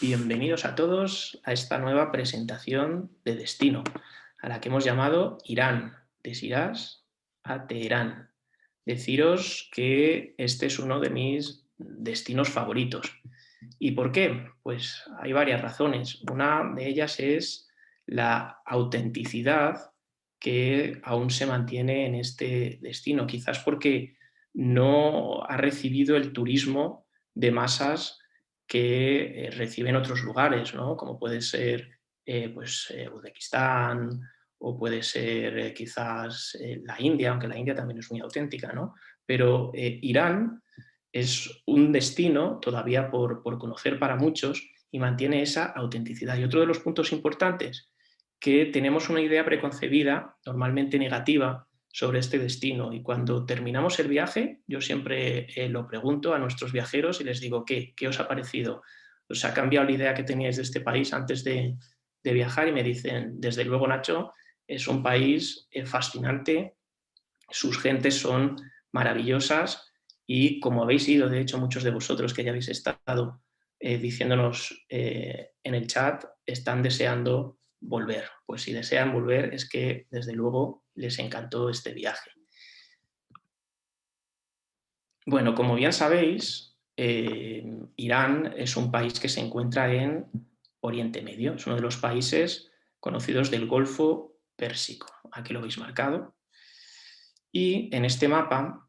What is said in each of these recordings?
Bienvenidos a todos a esta nueva presentación de destino, a la que hemos llamado Irán, de Shiraz a Teherán. Deciros que este es uno de mis destinos favoritos. ¿Y por qué? Pues hay varias razones. Una de ellas es la autenticidad que aún se mantiene en este destino, quizás porque no ha recibido el turismo de masas que reciben otros lugares, ¿no? Como puede ser Uzbekistán o puede ser quizás la India, aunque la India también es muy auténtica, ¿no? Pero Irán es un destino todavía por conocer para muchos y mantiene esa autenticidad. Y otro de los puntos importantes, que tenemos una idea preconcebida, normalmente negativa, sobre este destino. Y cuando terminamos el viaje, yo siempre lo pregunto a nuestros viajeros y les digo, ¿qué os ha parecido? ¿Os ha cambiado la idea que teníais de este país antes de viajar? Y me dicen, desde luego, Nacho, es un país fascinante, sus gentes son maravillosas y como habéis ido, de hecho, muchos de vosotros que ya habéis estado diciéndonos en el chat, están deseando volver. Pues si desean volver es que, desde luego, les encantó este viaje. Bueno, como bien sabéis, Irán es un país que se encuentra en Oriente Medio. Es uno de los países conocidos del Golfo Pérsico. Aquí lo veis marcado. Y en este mapa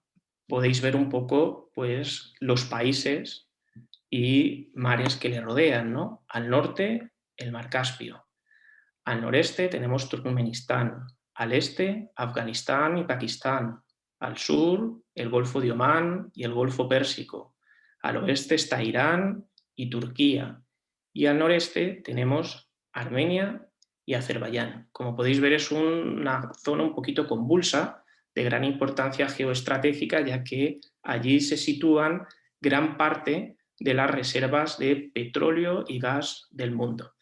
podéis ver un poco pues, los países y mares que le rodean, ¿no? Al norte, el mar Caspio. Al noreste tenemos Turkmenistán. Al este, Afganistán y Pakistán. Al sur, el Golfo de Omán y el Golfo Pérsico. Al oeste está Irán y Turquía. Y al noreste tenemos Armenia y Azerbaiyán. Como podéis ver, es una zona un poquito convulsa, de gran importancia geoestratégica, ya que allí se sitúan gran parte de las reservas de petróleo y gas del mundo.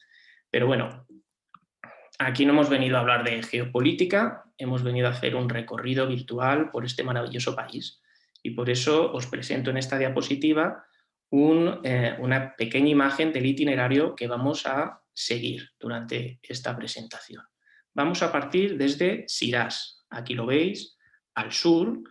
Pero bueno, aquí no hemos venido a hablar de geopolítica, hemos venido a hacer un recorrido virtual por este maravilloso país. Y por eso os presento en esta diapositiva una pequeña imagen del itinerario que vamos a seguir durante esta presentación. Vamos a partir desde Shiraz, aquí lo veis, al sur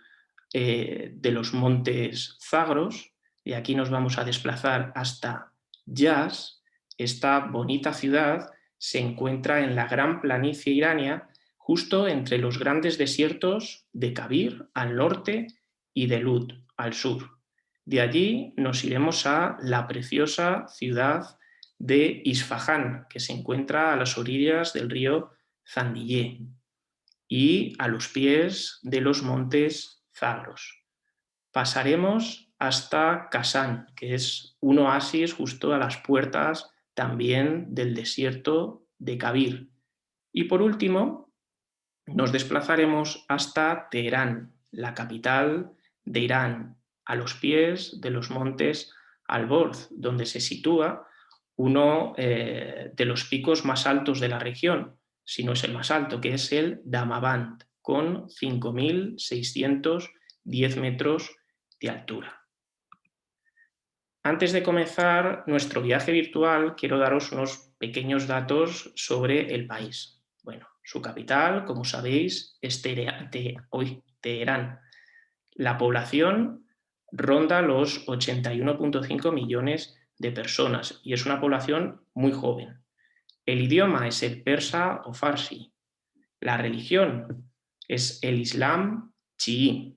de los montes Zagros, y aquí nos vamos a desplazar hasta Yas. Esta bonita ciudad se encuentra en la gran planicie irania, justo entre los grandes desiertos de Kabir al norte y de Lut al sur. De allí nos iremos a la preciosa ciudad de Isfahán, que se encuentra a las orillas del río Zandiyé y a los pies de los montes Zagros. Pasaremos hasta Kasán, que es un oasis justo a las puertas también del desierto de Kabir. Y por último, nos desplazaremos hasta Teherán, la capital de Irán, a los pies de los montes Alborz, donde se sitúa uno de los picos más altos de la región, si no es el más alto, que es el Damavand, con 5.610 metros de altura. Antes de comenzar nuestro viaje virtual, quiero daros unos pequeños datos sobre el país. Bueno, su capital, como sabéis, es Teherán. La población ronda los 81,5 millones de personas y es una población muy joven. El idioma es el persa o farsi. La religión es el islam chií.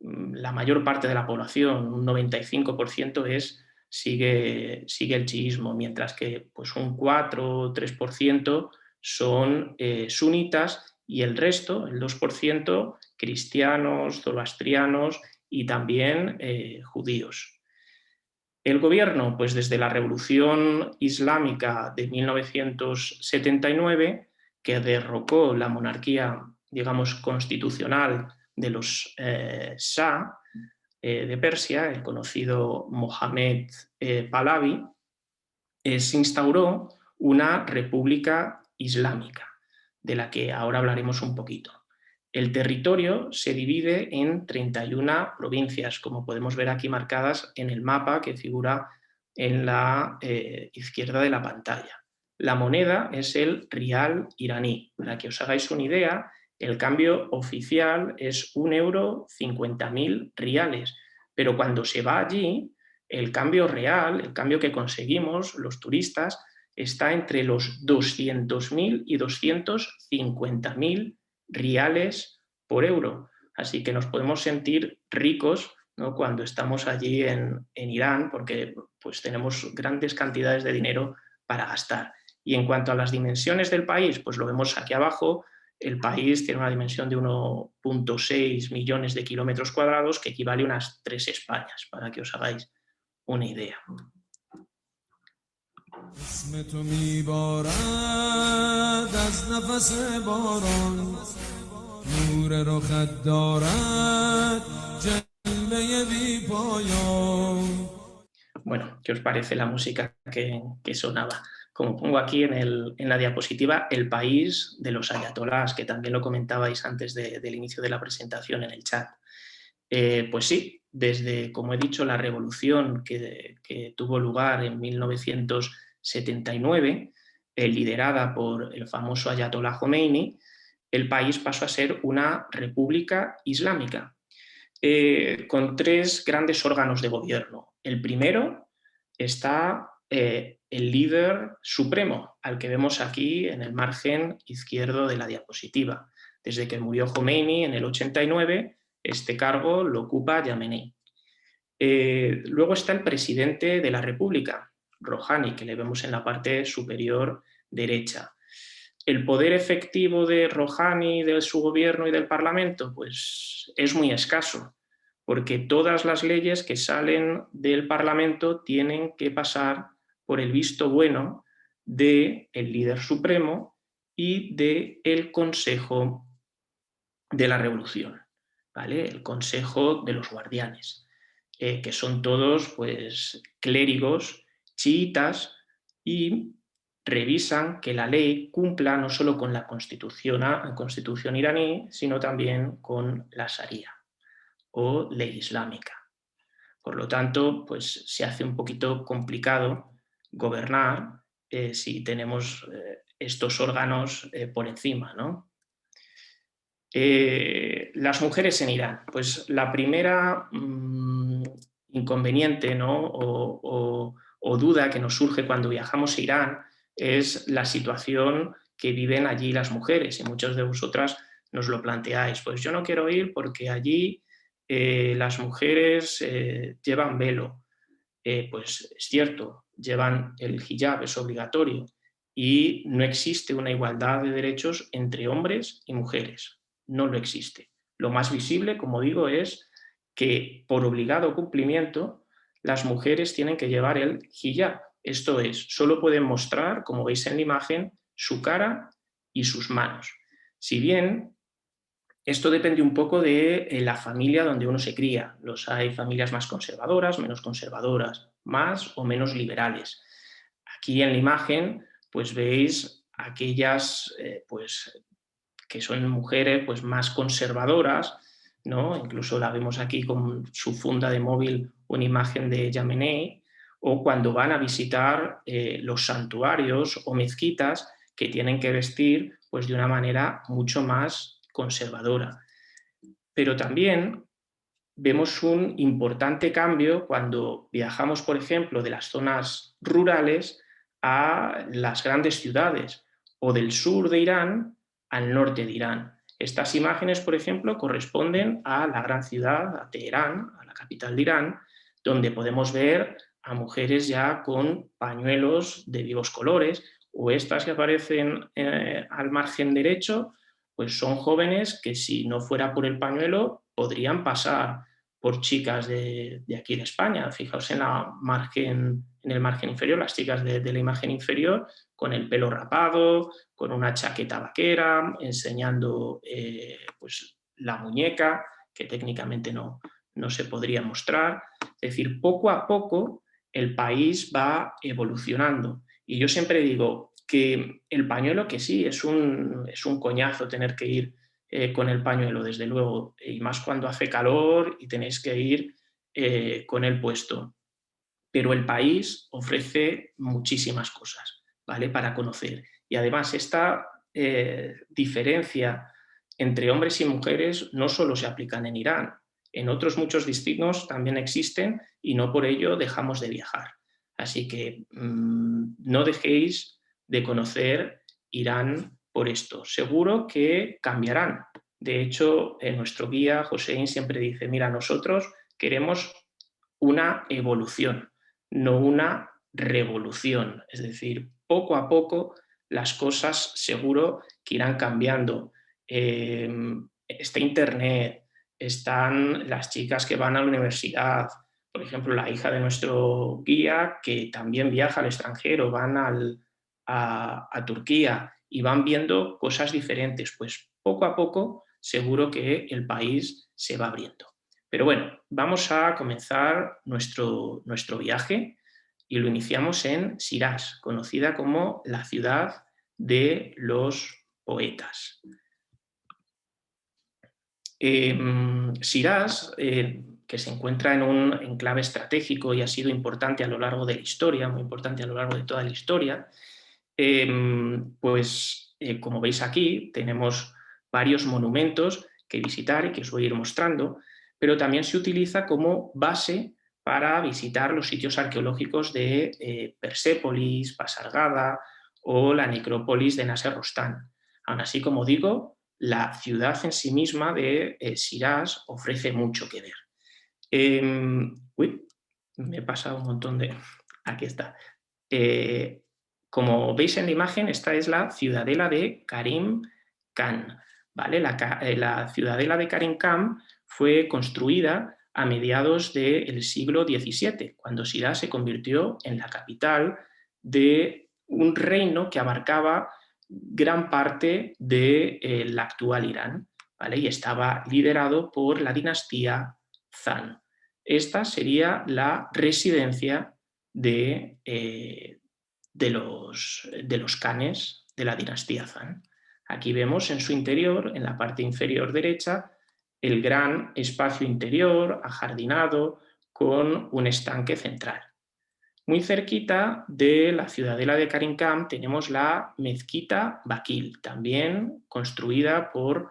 La mayor parte de la población, un 95%, sigue el chiismo, mientras que pues, un 4 o 3% son sunitas y el resto, el 2%, cristianos, zoroastrianos y también judíos. El gobierno, pues desde la Revolución Islámica de 1979, que derrocó la monarquía, digamos, constitucional de los Shah de Persia, el conocido Mohammed Pahlavi, se instauró una república islámica, de la que ahora hablaremos un poquito. El territorio se divide en 31 provincias, como podemos ver aquí marcadas en el mapa que figura en la izquierda de la pantalla. La moneda es el rial iraní. Para que os hagáis una idea, el cambio oficial es 1 euro 50.000 riales, pero cuando se va allí, el cambio real, el cambio que conseguimos los turistas, está entre los 200.000 y 250.000 riales por euro. Así que nos podemos sentir ricos, ¿no?, cuando estamos allí en Irán, porque pues, tenemos grandes cantidades de dinero para gastar. Y en cuanto a las dimensiones del país, pues lo vemos aquí abajo. El país tiene una dimensión de 1,6 millones de kilómetros cuadrados, que equivale a unas 3 Españas, para que os hagáis una idea. Bueno, ¿qué os parece la música que sonaba? Como pongo aquí en la diapositiva, el país de los ayatolás, que también lo comentabais antes del inicio de la presentación en el chat. Pues sí, desde, como he dicho, la revolución que tuvo lugar en 1979, liderada por el famoso ayatolá Jomeini, el país pasó a ser una república islámica, con 3 grandes órganos de gobierno. El primero está el líder supremo, al que vemos aquí en el margen izquierdo de la diapositiva. Desde que murió Jomeini en el 89, este cargo lo ocupa Yamenei. Luego está el presidente de la República, Rouhani, que le vemos en la parte superior derecha. ¿El poder efectivo de Rouhani, de su gobierno y del Parlamento? Pues es muy escaso, porque todas las leyes que salen del Parlamento tienen que pasar por el visto bueno del líder supremo y del Consejo de la Revolución, ¿vale? El Consejo de los Guardianes, que son todos pues, clérigos chiitas y revisan que la ley cumpla no solo con la constitución iraní, sino también con la Sharia o ley islámica. Por lo tanto, pues se hace un poquito complicado gobernar si tenemos estos órganos por encima, ¿no? Las mujeres en Irán. Pues la primera inconveniente, ¿no?, o duda que nos surge cuando viajamos a Irán es la situación que viven allí las mujeres, y muchas de vosotras nos lo planteáis. Pues yo no quiero ir porque allí las mujeres llevan velo. Pues es cierto, llevan el hijab, es obligatorio, y no existe una igualdad de derechos entre hombres y mujeres. No lo existe. Lo más visible, como digo, es que por obligado cumplimiento las mujeres tienen que llevar el hijab. Esto es, solo pueden mostrar, como veis en la imagen, su cara y sus manos. Si bien esto depende un poco de la familia donde uno se cría. Hay familias más conservadoras, menos conservadoras, más o menos liberales. Aquí en la imagen pues veis aquellas pues, que son mujeres pues, más conservadoras, ¿no? Incluso la vemos aquí con su funda de móvil, una imagen de Yamenei, o cuando van a visitar los santuarios o mezquitas, que tienen que vestir pues, de una manera mucho más conservadora. Pero también vemos un importante cambio cuando viajamos, por ejemplo, de las zonas rurales a las grandes ciudades, o del sur de Irán al norte de Irán. Estas imágenes, por ejemplo, corresponden a la gran ciudad, a Teherán, a la capital de Irán, donde podemos ver a mujeres ya con pañuelos de vivos colores, o estas que aparecen al margen derecho, pues son jóvenes que si no fuera por el pañuelo podrían pasar por chicas de aquí de España. Fijaos en el margen inferior, las chicas de la imagen inferior, con el pelo rapado, con una chaqueta vaquera, enseñando pues, la muñeca, que técnicamente no se podría mostrar. Es decir, poco a poco el país va evolucionando. Y yo siempre digo que el pañuelo, que sí, es un coñazo tener que ir con el pañuelo, desde luego, y más cuando hace calor y tenéis que ir con él puesto. pero el país ofrece muchísimas cosas, ¿vale? Para conocer. Y además esta diferencia entre hombres y mujeres no solo se aplican en Irán, en otros muchos destinos también existen y no por ello dejamos de viajar. Así que no dejéis de conocer Irán por esto. Seguro que cambiarán. De hecho, nuestro guía Joséin siempre dice, mira, nosotros queremos una evolución, no una revolución. Es decir, poco a poco las cosas seguro que irán cambiando. Está Internet, están las chicas que van a la universidad, por ejemplo, la hija de nuestro guía, que también viaja al extranjero, van a Turquía y van viendo cosas diferentes. Pues poco a poco seguro que el país se va abriendo. Pero bueno, vamos a comenzar nuestro viaje y lo iniciamos en Shiraz, conocida como la ciudad de los poetas. Shiraz, que se encuentra en un enclave estratégico y ha sido importante a lo largo de la historia, muy importante a lo largo de toda la historia, como veis aquí, tenemos varios monumentos que visitar y que os voy a ir mostrando, pero también se utiliza como base para visitar los sitios arqueológicos de Persépolis, Pasargada o la necrópolis de Nasser Rostán. Aún así, como digo, la ciudad en sí misma de Shiraz ofrece mucho que ver. Me he pasado un montón de... Aquí está. Como veis en la imagen, esta es la ciudadela de Karim Khan. ¿Vale? La ciudadela de Karim Khan fue construida a mediados del siglo XVII, cuando Shiraz se convirtió en la capital de un reino que abarcaba gran parte del actual Irán, ¿vale? Y estaba liderado por la dinastía Zan. Esta sería la residencia de los khanes de la dinastía Zan. Aquí vemos en su interior, en la parte inferior derecha, el gran espacio interior ajardinado con un estanque central. Muy cerquita de la ciudadela de Karim Khan tenemos la mezquita Bakil, también construida por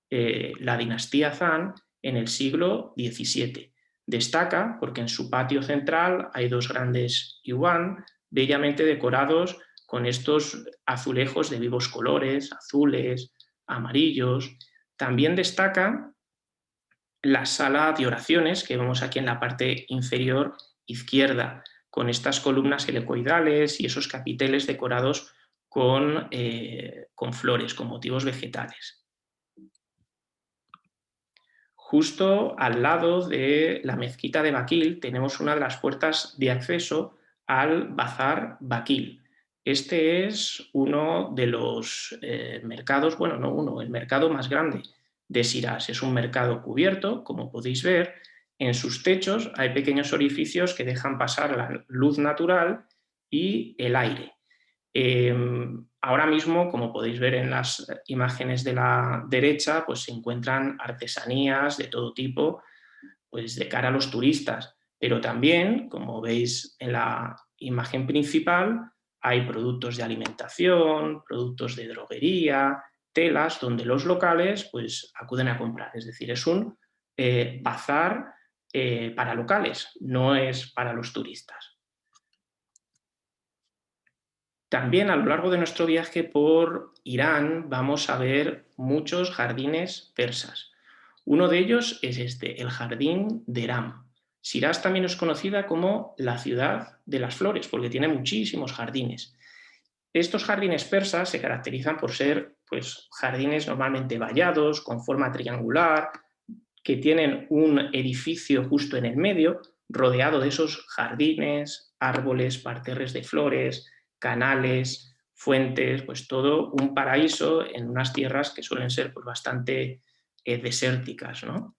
la dinastía Zan en el siglo XVII. Destaca porque en su patio central hay dos grandes yuan bellamente decorados con estos azulejos de vivos colores, azules, amarillos. También destaca la sala de oraciones que vemos aquí en la parte inferior izquierda, con estas columnas helicoidales y esos capiteles decorados con flores, con motivos vegetales. Justo al lado de la mezquita de Bakil tenemos una de las puertas de acceso al Bazar Bakil. Este es uno de los mercados, bueno, no uno, el mercado más grande de Shiraz. Es un mercado cubierto, como podéis ver. En sus techos hay pequeños orificios que dejan pasar la luz natural y el aire. Ahora mismo, como podéis ver en las imágenes de la derecha, pues se encuentran artesanías de todo tipo, pues de cara a los turistas, pero también, como veis en la imagen principal, hay productos de alimentación, productos de droguería, telas, donde los locales pues acuden a comprar. Es decir, es un bazar para locales, no es para los turistas. También a lo largo de nuestro viaje por Irán vamos a ver muchos jardines persas. Uno de ellos es este, el jardín de Eram. Shiraz también es conocida como la ciudad de las flores, porque tiene muchísimos jardines. Estos jardines persas se caracterizan por ser pues, jardines normalmente vallados, con forma triangular, que tienen un edificio justo en el medio, rodeado de esos jardines, árboles, parterres de flores, canales, fuentes, pues todo un paraíso en unas tierras que suelen ser pues, bastante desérticas, ¿no?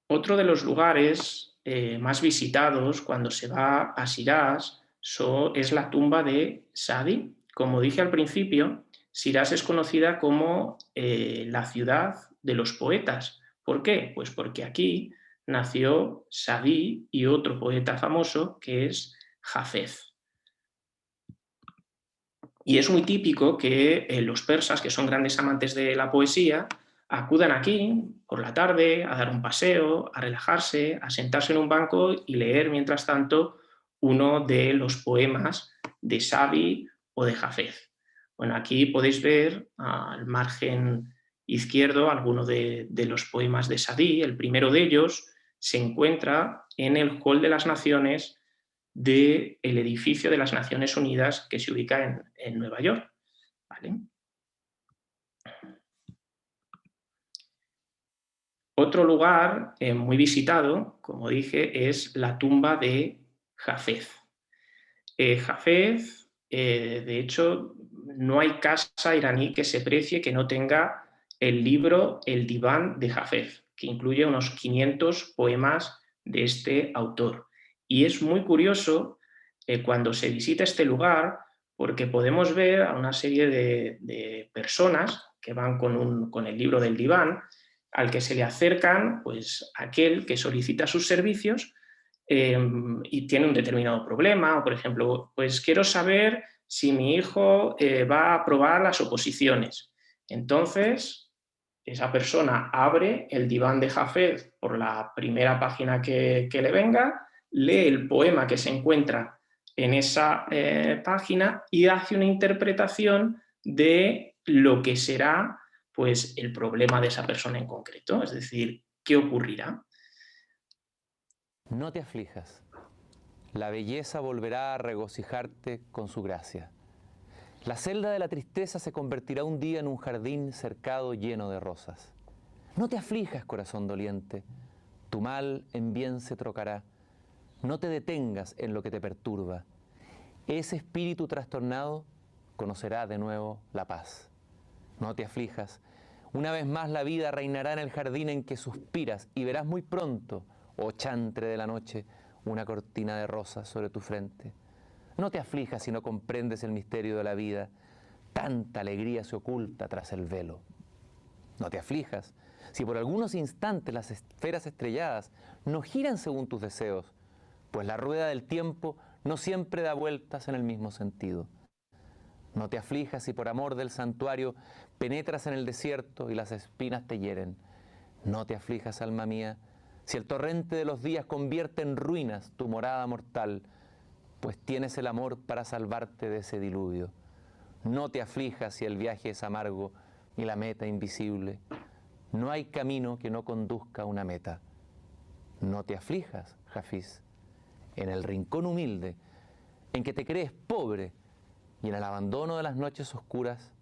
Otro de los lugares más visitados cuando se va a Shiraz es la tumba de Sadi. Como dije al principio, Shiraz es conocida como la ciudad de los poetas. ¿Por qué? Pues porque aquí nació Sa'dí y otro poeta famoso que es Hafez. Y es muy típico que los persas, que son grandes amantes de la poesía, acudan aquí por la tarde a dar un paseo, a relajarse, a sentarse en un banco y leer mientras tanto uno de los poemas de Sa'dí o de Hafez. Bueno, aquí podéis ver al margen izquierdo algunos de los poemas de Sa'dí. El primero de ellos se encuentra en el Hall de las Naciones del edificio de las Naciones Unidas que se ubica en Nueva York. ¿Vale? Otro lugar muy visitado, como dije, es la tumba de Hafez. Hafez, de hecho, no hay casa iraní que se precie que no tenga el libro El Diván de Hafez, que incluye unos 500 poemas de este autor. Y es muy curioso cuando se visita este lugar, porque podemos ver a una serie de personas que van con el libro del diván, al que se le acercan pues, aquel que solicita sus servicios y tiene un determinado problema, o por ejemplo, pues quiero saber si mi hijo va a aprobar las oposiciones. Entonces, esa persona abre el diván de Hafez por la primera página que le venga, lee el poema que se encuentra en esa página y hace una interpretación de lo que será pues, el problema de esa persona en concreto, es decir, qué ocurrirá. No te aflijas. La belleza volverá a regocijarte con su gracia. La celda de la tristeza se convertirá un día en un jardín cercado lleno de rosas. No te aflijas, corazón doliente. Tu mal en bien se trocará. No te detengas en lo que te perturba. Ese espíritu trastornado conocerá de nuevo la paz. No te aflijas. Una vez más la vida reinará en el jardín en que suspiras y verás muy pronto, oh chantre de la noche, una cortina de rosas sobre tu frente. No te aflijas si no comprendes el misterio de la vida. Tanta alegría se oculta tras el velo. No te aflijas si por algunos instantes las esferas estrelladas no giran según tus deseos, pues la rueda del tiempo no siempre da vueltas en el mismo sentido. No te aflijas si por amor del santuario penetras en el desierto y las espinas te hieren. No te aflijas, alma mía, si el torrente de los días convierte en ruinas tu morada mortal, pues tienes el amor para salvarte de ese diluvio. No te aflijas si el viaje es amargo y la meta invisible. No hay camino que no conduzca a una meta. No te aflijas, Hafiz, en el rincón humilde, en que te crees pobre y en el abandono de las noches oscuras,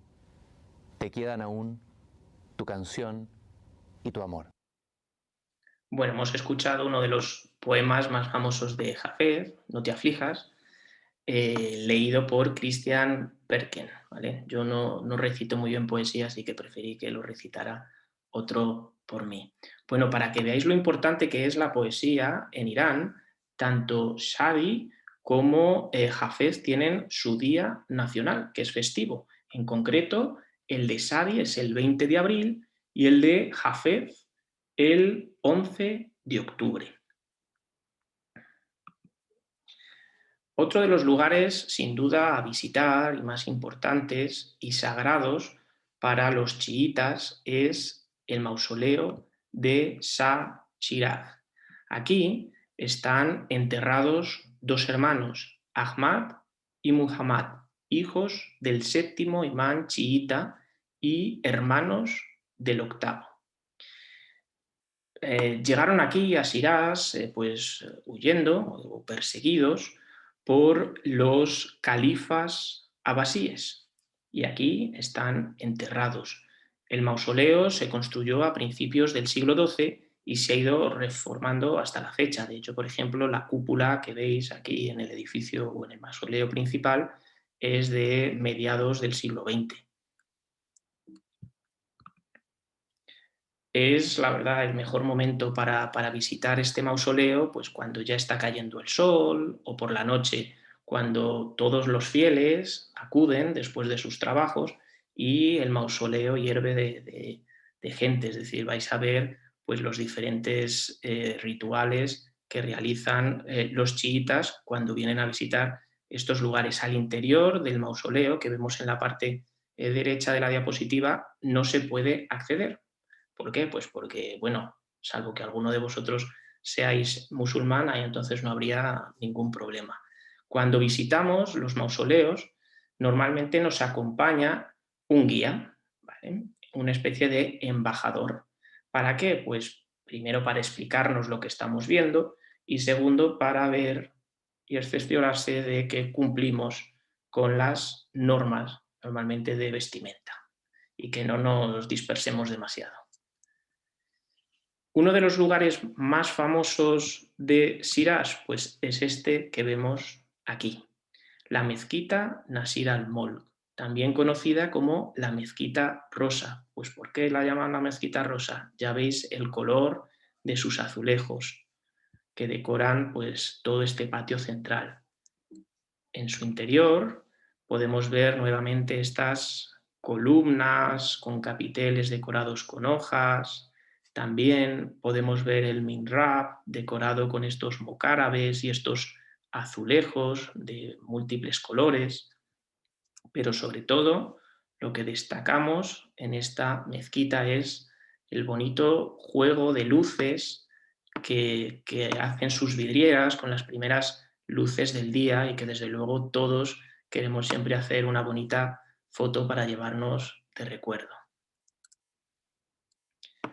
te quedan aún tu canción y tu amor. Bueno, hemos escuchado uno de los poemas más famosos de Hafez, No te aflijas, leído por Christian Perken. ¿Vale? Yo no recito muy bien poesía, así que preferí que lo recitara otro por mí. Bueno, para que veáis lo importante que es la poesía en Irán, tanto Shadi como Hafez tienen su día nacional, que es festivo. En concreto, el de Shadi es el 20 de abril y el de Hafez el 11 de octubre. Otro de los lugares, sin duda, a visitar y más importantes y sagrados para los chiitas es el mausoleo de Shah Shiraz. Aquí están enterrados dos hermanos, Ahmad y Muhammad, hijos del séptimo imán chiita y hermanos del octavo. Llegaron aquí a Shiraz pues, huyendo o perseguidos por los califas abasíes y aquí están enterrados. El mausoleo se construyó a principios del siglo XII y se ha ido reformando hasta la fecha. De hecho, por ejemplo, la cúpula que veis aquí en el edificio o en el mausoleo principal es de mediados del siglo XX. Es, la verdad, el mejor momento para visitar este mausoleo, pues cuando ya está cayendo el sol o por la noche, cuando todos los fieles acuden después de sus trabajos y el mausoleo hierve de gente, es decir, vais a ver pues los diferentes rituales que realizan los chiitas cuando vienen a visitar estos lugares. Al interior del mausoleo, que vemos en la parte derecha de la diapositiva, no se puede acceder. ¿Por qué? Pues porque, bueno, salvo que alguno de vosotros seáis musulmán, ahí entonces no habría ningún problema. Cuando visitamos los mausoleos, normalmente nos acompaña un guía, ¿vale? Una especie de embajador. ¿Para qué? Pues primero para explicarnos lo que estamos viendo y segundo para ver y excepcionarse de que cumplimos con las normas normalmente de vestimenta y que no nos dispersemos demasiado. Uno de los lugares más famosos de Shiraz, pues es este que vemos aquí, la mezquita Nasir al-Mulk, también conocida como la mezquita rosa. Pues ¿por qué la llaman la mezquita rosa? Ya veis el color de sus azulejos que decoran pues todo este patio central. En su interior podemos ver nuevamente estas columnas con capiteles decorados con hojas. También podemos ver el mihrab decorado con estos mocárabes y estos azulejos de múltiples colores. Pero sobre todo, lo que destacamos en esta mezquita es el bonito juego de luces que hacen sus vidrieras con las primeras luces del día y que desde luego todos queremos siempre hacer una bonita foto para llevarnos de recuerdo.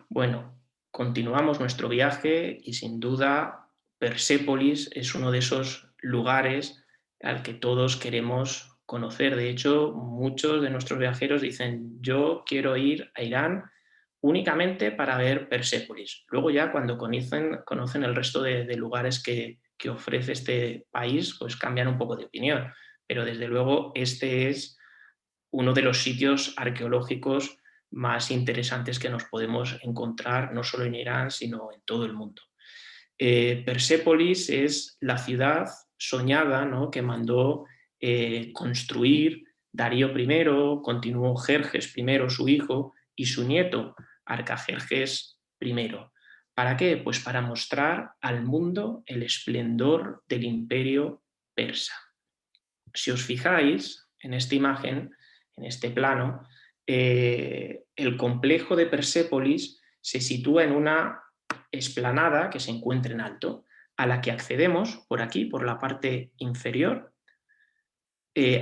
Bueno, continuamos nuestro viaje y sin duda Persépolis es uno de esos lugares al que todos queremos conocer. De hecho, muchos de nuestros viajeros dicen, yo quiero ir a Irán únicamente para ver Persépolis. Luego ya cuando conocen el resto de lugares que ofrece este país, pues cambian un poco de opinión. Pero desde luego este es uno de los sitios arqueológicos más interesantes que nos podemos encontrar, no solo en Irán, sino en todo el mundo. Persépolis es la ciudad soñada, ¿no?, que mandó construir Darío I, continuó Jerjes I, su hijo, y su nieto, Arcajerjes I. ¿Para qué? Pues para mostrar al mundo el esplendor del imperio persa. Si os fijáis en esta imagen, en este plano, el complejo de Persépolis se sitúa en una explanada que se encuentra en alto, a la que accedemos por aquí, por la parte inferior,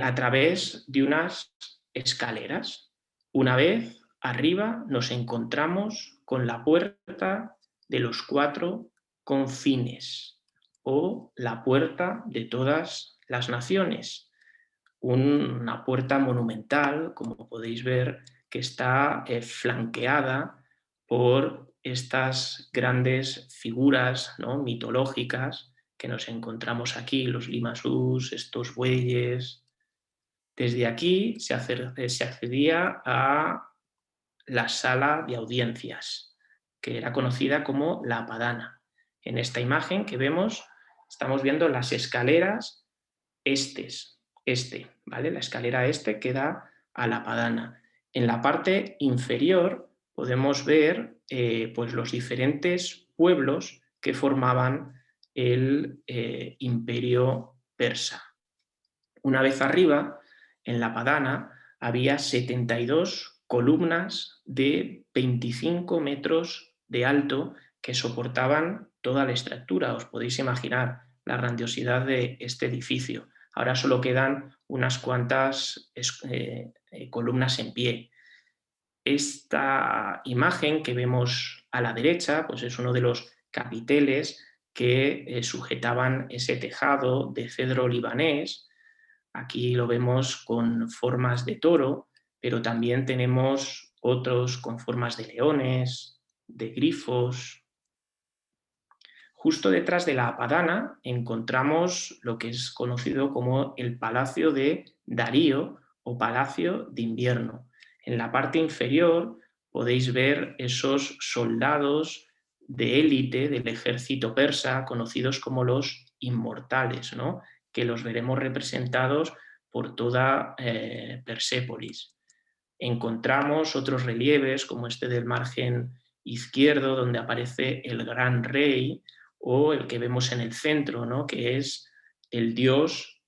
a través de unas escaleras. Una vez arriba nos encontramos con la puerta de los 4 confines o la puerta de todas las naciones. Una puerta monumental, como podéis ver, que está flanqueada por estas grandes figuras, ¿no?, mitológicas que nos encontramos aquí, los limasús, estos bueyes. Desde aquí se accedía a la sala de audiencias, que era conocida como la Padana. En esta imagen que vemos, estamos viendo las escaleras ¿vale? La escalera que da a la Padana. En la parte inferior podemos ver pues los diferentes pueblos que formaban el imperio persa. Una vez arriba, en la Padana, había 72 columnas de 25 metros de alto que soportaban toda la estructura. Os podéis imaginar la grandiosidad de este edificio. Ahora solo quedan unas cuantas columnas en pie. Esta imagen que vemos a la derecha, pues es uno de los capiteles que sujetaban ese tejado de cedro libanés. Aquí lo vemos con formas de toro, pero también tenemos otros con formas de leones, de grifos. Justo detrás de la Padana encontramos lo que es conocido como el Palacio de Darío o Palacio de Invierno. En la parte inferior podéis ver esos soldados de élite del ejército persa, conocidos como los inmortales, ¿no?, que los veremos representados por toda Persépolis. Encontramos otros relieves, como este del margen izquierdo, donde aparece el gran rey, o el que vemos en el centro, ¿no? Que es el dios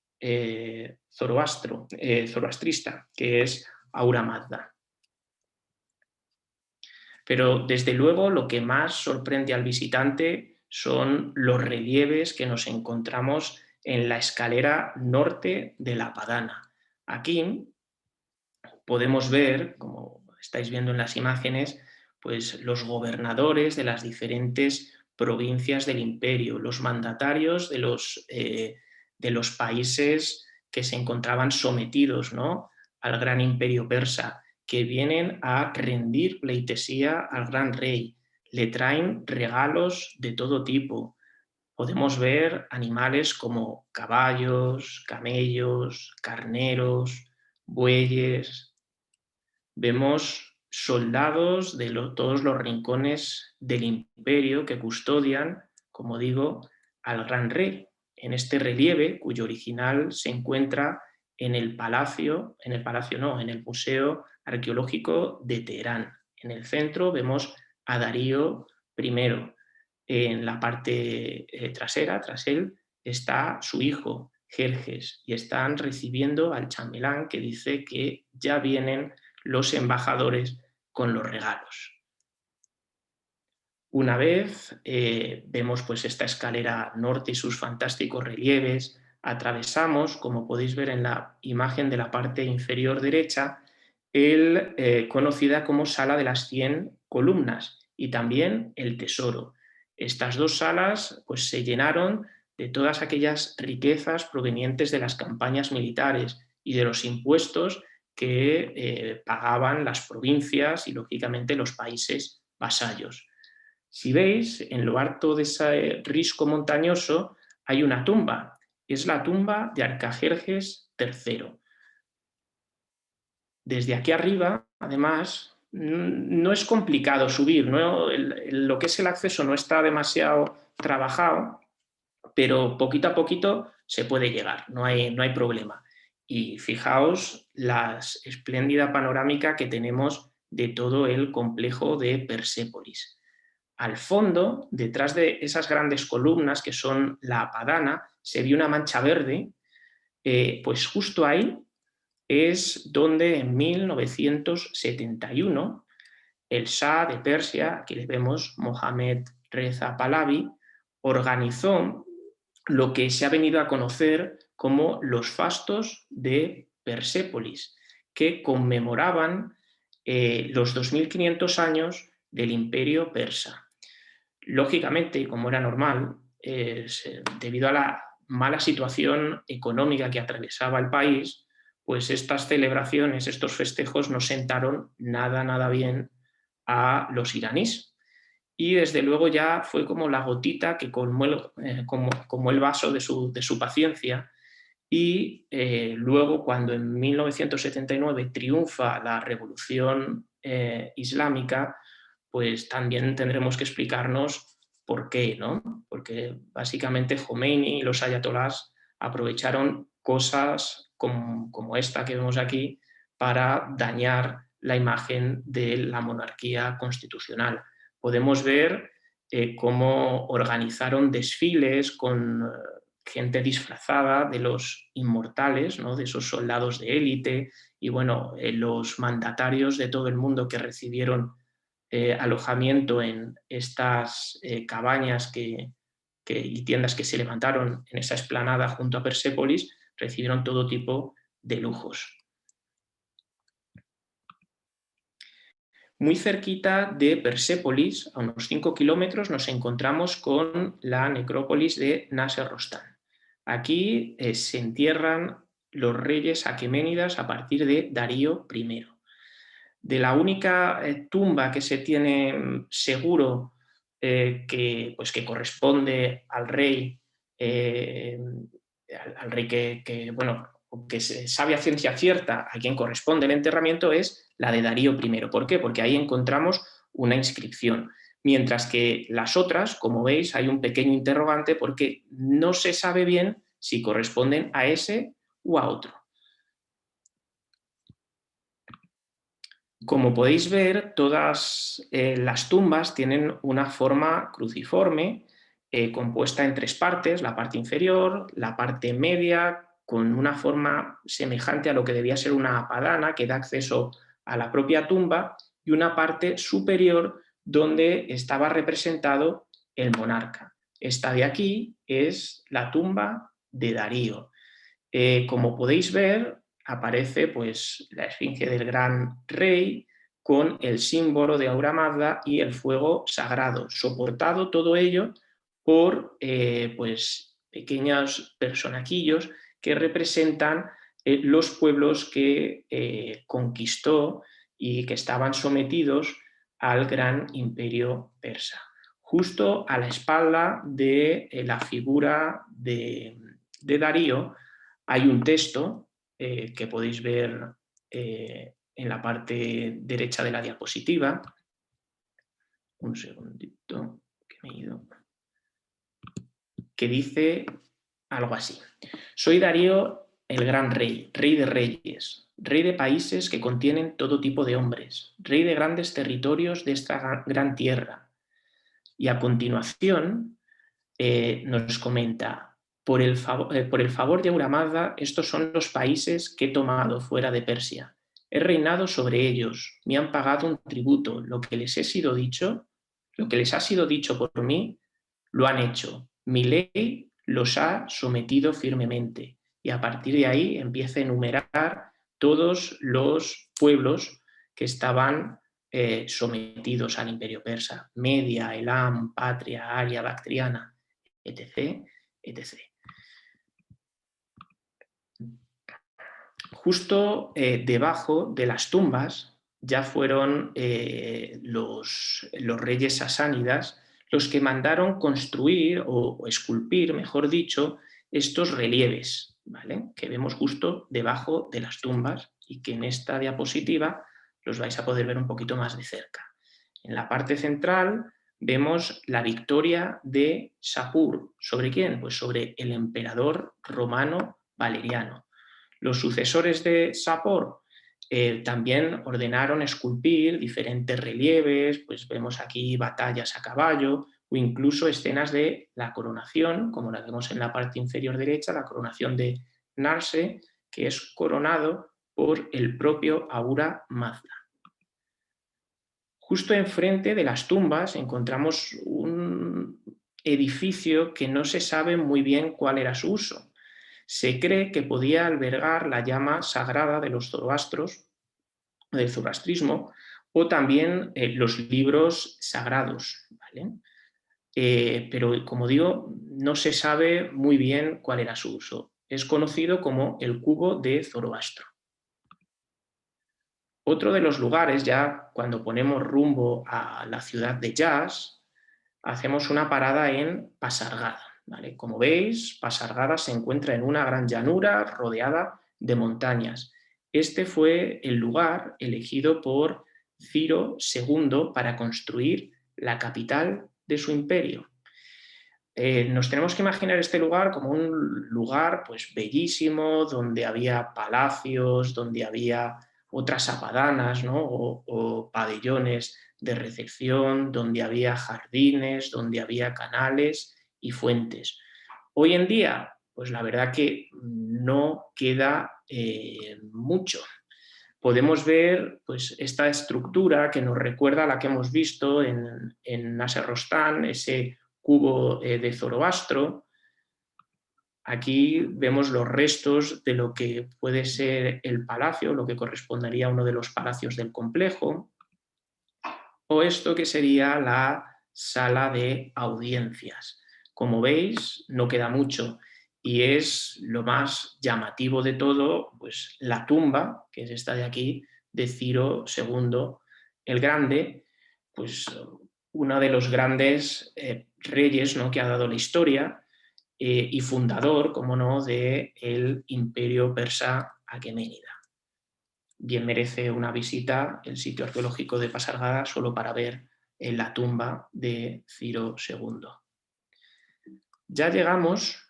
zoroastrista, que es Ahura Mazda. Pero desde luego lo que más sorprende al visitante son los relieves que nos encontramos en la escalera norte de la Padana. Aquí podemos ver, como estáis viendo en las imágenes, pues los gobernadores de las diferentes provincias del imperio, los mandatarios de los países que se encontraban sometidos, ¿no?, al gran imperio persa, que vienen a rendir pleitesía al gran rey. Le traen regalos de todo tipo. Podemos ver animales como caballos, camellos, carneros, bueyes. Vemos soldados de todos los rincones del imperio que custodian, como digo, al gran rey, en este relieve cuyo original se encuentra en el palacio, en el Museo Arqueológico de Teherán. En el centro vemos a Darío I. En la parte trasera, tras él, está su hijo, Jerjes, y están recibiendo al chambelán que dice que ya vienen los embajadores con los regalos. Una vez vemos pues esta escalera norte y sus fantásticos relieves, atravesamos, como podéis ver en la imagen de la parte inferior derecha, conocida como Sala de las 100 columnas y también el Tesoro. Estas dos salas pues, se llenaron de todas aquellas riquezas provenientes de las campañas militares y de los impuestos que pagaban las provincias y, lógicamente, los países vasallos. Si veis, en lo alto de ese risco montañoso hay una tumba. Es la tumba de Arcajerjes III. Desde aquí arriba, además, no es complicado subir, ¿no? Lo que es el acceso no está demasiado trabajado, pero poquito a poquito se puede llegar, no hay problema. Y fijaos la espléndida panorámica que tenemos de todo el complejo de Persépolis. Al fondo, detrás de esas grandes columnas que son la Padana, se ve una mancha verde, pues justo ahí es donde en 1971 el Shah de Persia, aquí le vemos Mohammad Reza Pahlavi, organizó lo que se ha venido a conocer como los fastos de Persépolis, que conmemoraban los 2500 años del imperio persa. Lógicamente, y como era normal, debido a la mala situación económica que atravesaba el país, pues estas celebraciones, estos festejos no sentaron nada bien a los iraníes. Y desde luego ya fue como la gotita que colmó el vaso de su paciencia. Y luego, cuando en 1979 triunfa la revolución islámica, pues también tendremos que explicarnos por qué, ¿no? Porque básicamente Khomeini y los ayatolás aprovecharon cosas como esta que vemos aquí para dañar la imagen de la monarquía constitucional. Podemos ver cómo organizaron desfiles con gente disfrazada de los inmortales, ¿no?, de esos soldados de élite, y bueno, los mandatarios de todo el mundo que recibieron alojamiento en estas cabañas y tiendas que se levantaron en esa explanada junto a Persépolis, recibieron todo tipo de lujos. Muy cerquita de Persépolis, a unos 5 kilómetros, nos encontramos con la necrópolis de Nasser Rostan. Aquí se entierran los reyes aqueménidas a partir de Darío I. De la única tumba que se tiene seguro que corresponde al rey, que se sabe a ciencia cierta a quien corresponde el enterramiento, es la de Darío I. ¿Por qué? Porque ahí encontramos una inscripción. Mientras que las otras, como veis, hay un pequeño interrogante porque no se sabe bien si corresponden a ese u a otro. Como podéis ver, todas las tumbas tienen una forma cruciforme, compuesta en tres partes: la parte inferior, la parte media, con una forma semejante a lo que debía ser una padana que da acceso a la propia tumba, y una parte superior donde estaba representado el monarca. Esta de aquí es la tumba de Darío. Como podéis ver, aparece pues, la esfinge del gran rey con el símbolo de Aura Mazda y el fuego sagrado, soportado todo ello por pues, pequeños personajillos que representan los pueblos que conquistó y que estaban sometidos al gran imperio persa. Justo a la espalda de la figura de Darío hay un texto que podéis ver en la parte derecha de la diapositiva. Un segundito, que me he ido. Que dice algo así: soy Darío el gran rey, rey de reyes, rey de países que contienen todo tipo de hombres, rey de grandes territorios de esta gran tierra. Y a continuación nos comenta: por el favor de Aura Mazda, estos son los países que he tomado fuera de Persia. He reinado sobre ellos, me han pagado un tributo, lo que les ha sido dicho por mí, lo han hecho. Mi ley los ha sometido firmemente. Y a partir de ahí empieza a enumerar todos los pueblos que estaban sometidos al imperio persa: Media, Elam, Patria, Aria, Bactriana, etc., etc. Justo debajo de las tumbas ya fueron los reyes sasánidas los que mandaron construir o esculpir, mejor dicho, estos relieves, ¿vale?, que vemos justo debajo de las tumbas y que en esta diapositiva los vais a poder ver un poquito más de cerca. En la parte central vemos la victoria de Sapur. ¿Sobre quién? Pues sobre el emperador romano Valeriano. Los sucesores de Sapor también ordenaron esculpir diferentes relieves, pues vemos aquí batallas a caballo o incluso escenas de la coronación, como la vemos en la parte inferior derecha, la coronación de Narse, que es coronado por el propio Ahura Mazda. Justo enfrente de las tumbas encontramos un edificio que no se sabe muy bien cuál era su uso. Se cree que podía albergar la llama sagrada de los zoroastros, del zoroastrismo, o también los libros sagrados, ¿vale? Pero, como digo, no se sabe muy bien cuál era su uso. Es conocido como el cubo de Zoroastro. Otro de los lugares, ya cuando ponemos rumbo a la ciudad de Yas, hacemos una parada en Pasargada, ¿vale? Como veis, Pasargada se encuentra en una gran llanura rodeada de montañas. Este fue el lugar elegido por Ciro II para construir la capital de su imperio. Nos tenemos que imaginar este lugar como un lugar pues, bellísimo, donde había palacios, donde había otras apadanas, ¿no?, o pabellones de recepción, donde había jardines, donde había canales y fuentes. Hoy en día, pues la verdad que no queda mucho. Podemos ver pues, esta estructura que nos recuerda a la que hemos visto en Nasser Rostán, ese cubo de Zoroastro. Aquí vemos los restos de lo que puede ser el palacio, lo que correspondería a uno de los palacios del complejo, o esto que sería la sala de audiencias. Como veis, no queda mucho y es lo más llamativo de todo, pues la tumba, que es esta de aquí, de Ciro II el Grande, pues uno de los grandes reyes, ¿no?, que ha dado la historia y fundador, como no, del imperio persa aqueménida. Bien merece una visita el sitio arqueológico de Pasargada solo para ver la tumba de Ciro II. Ya llegamos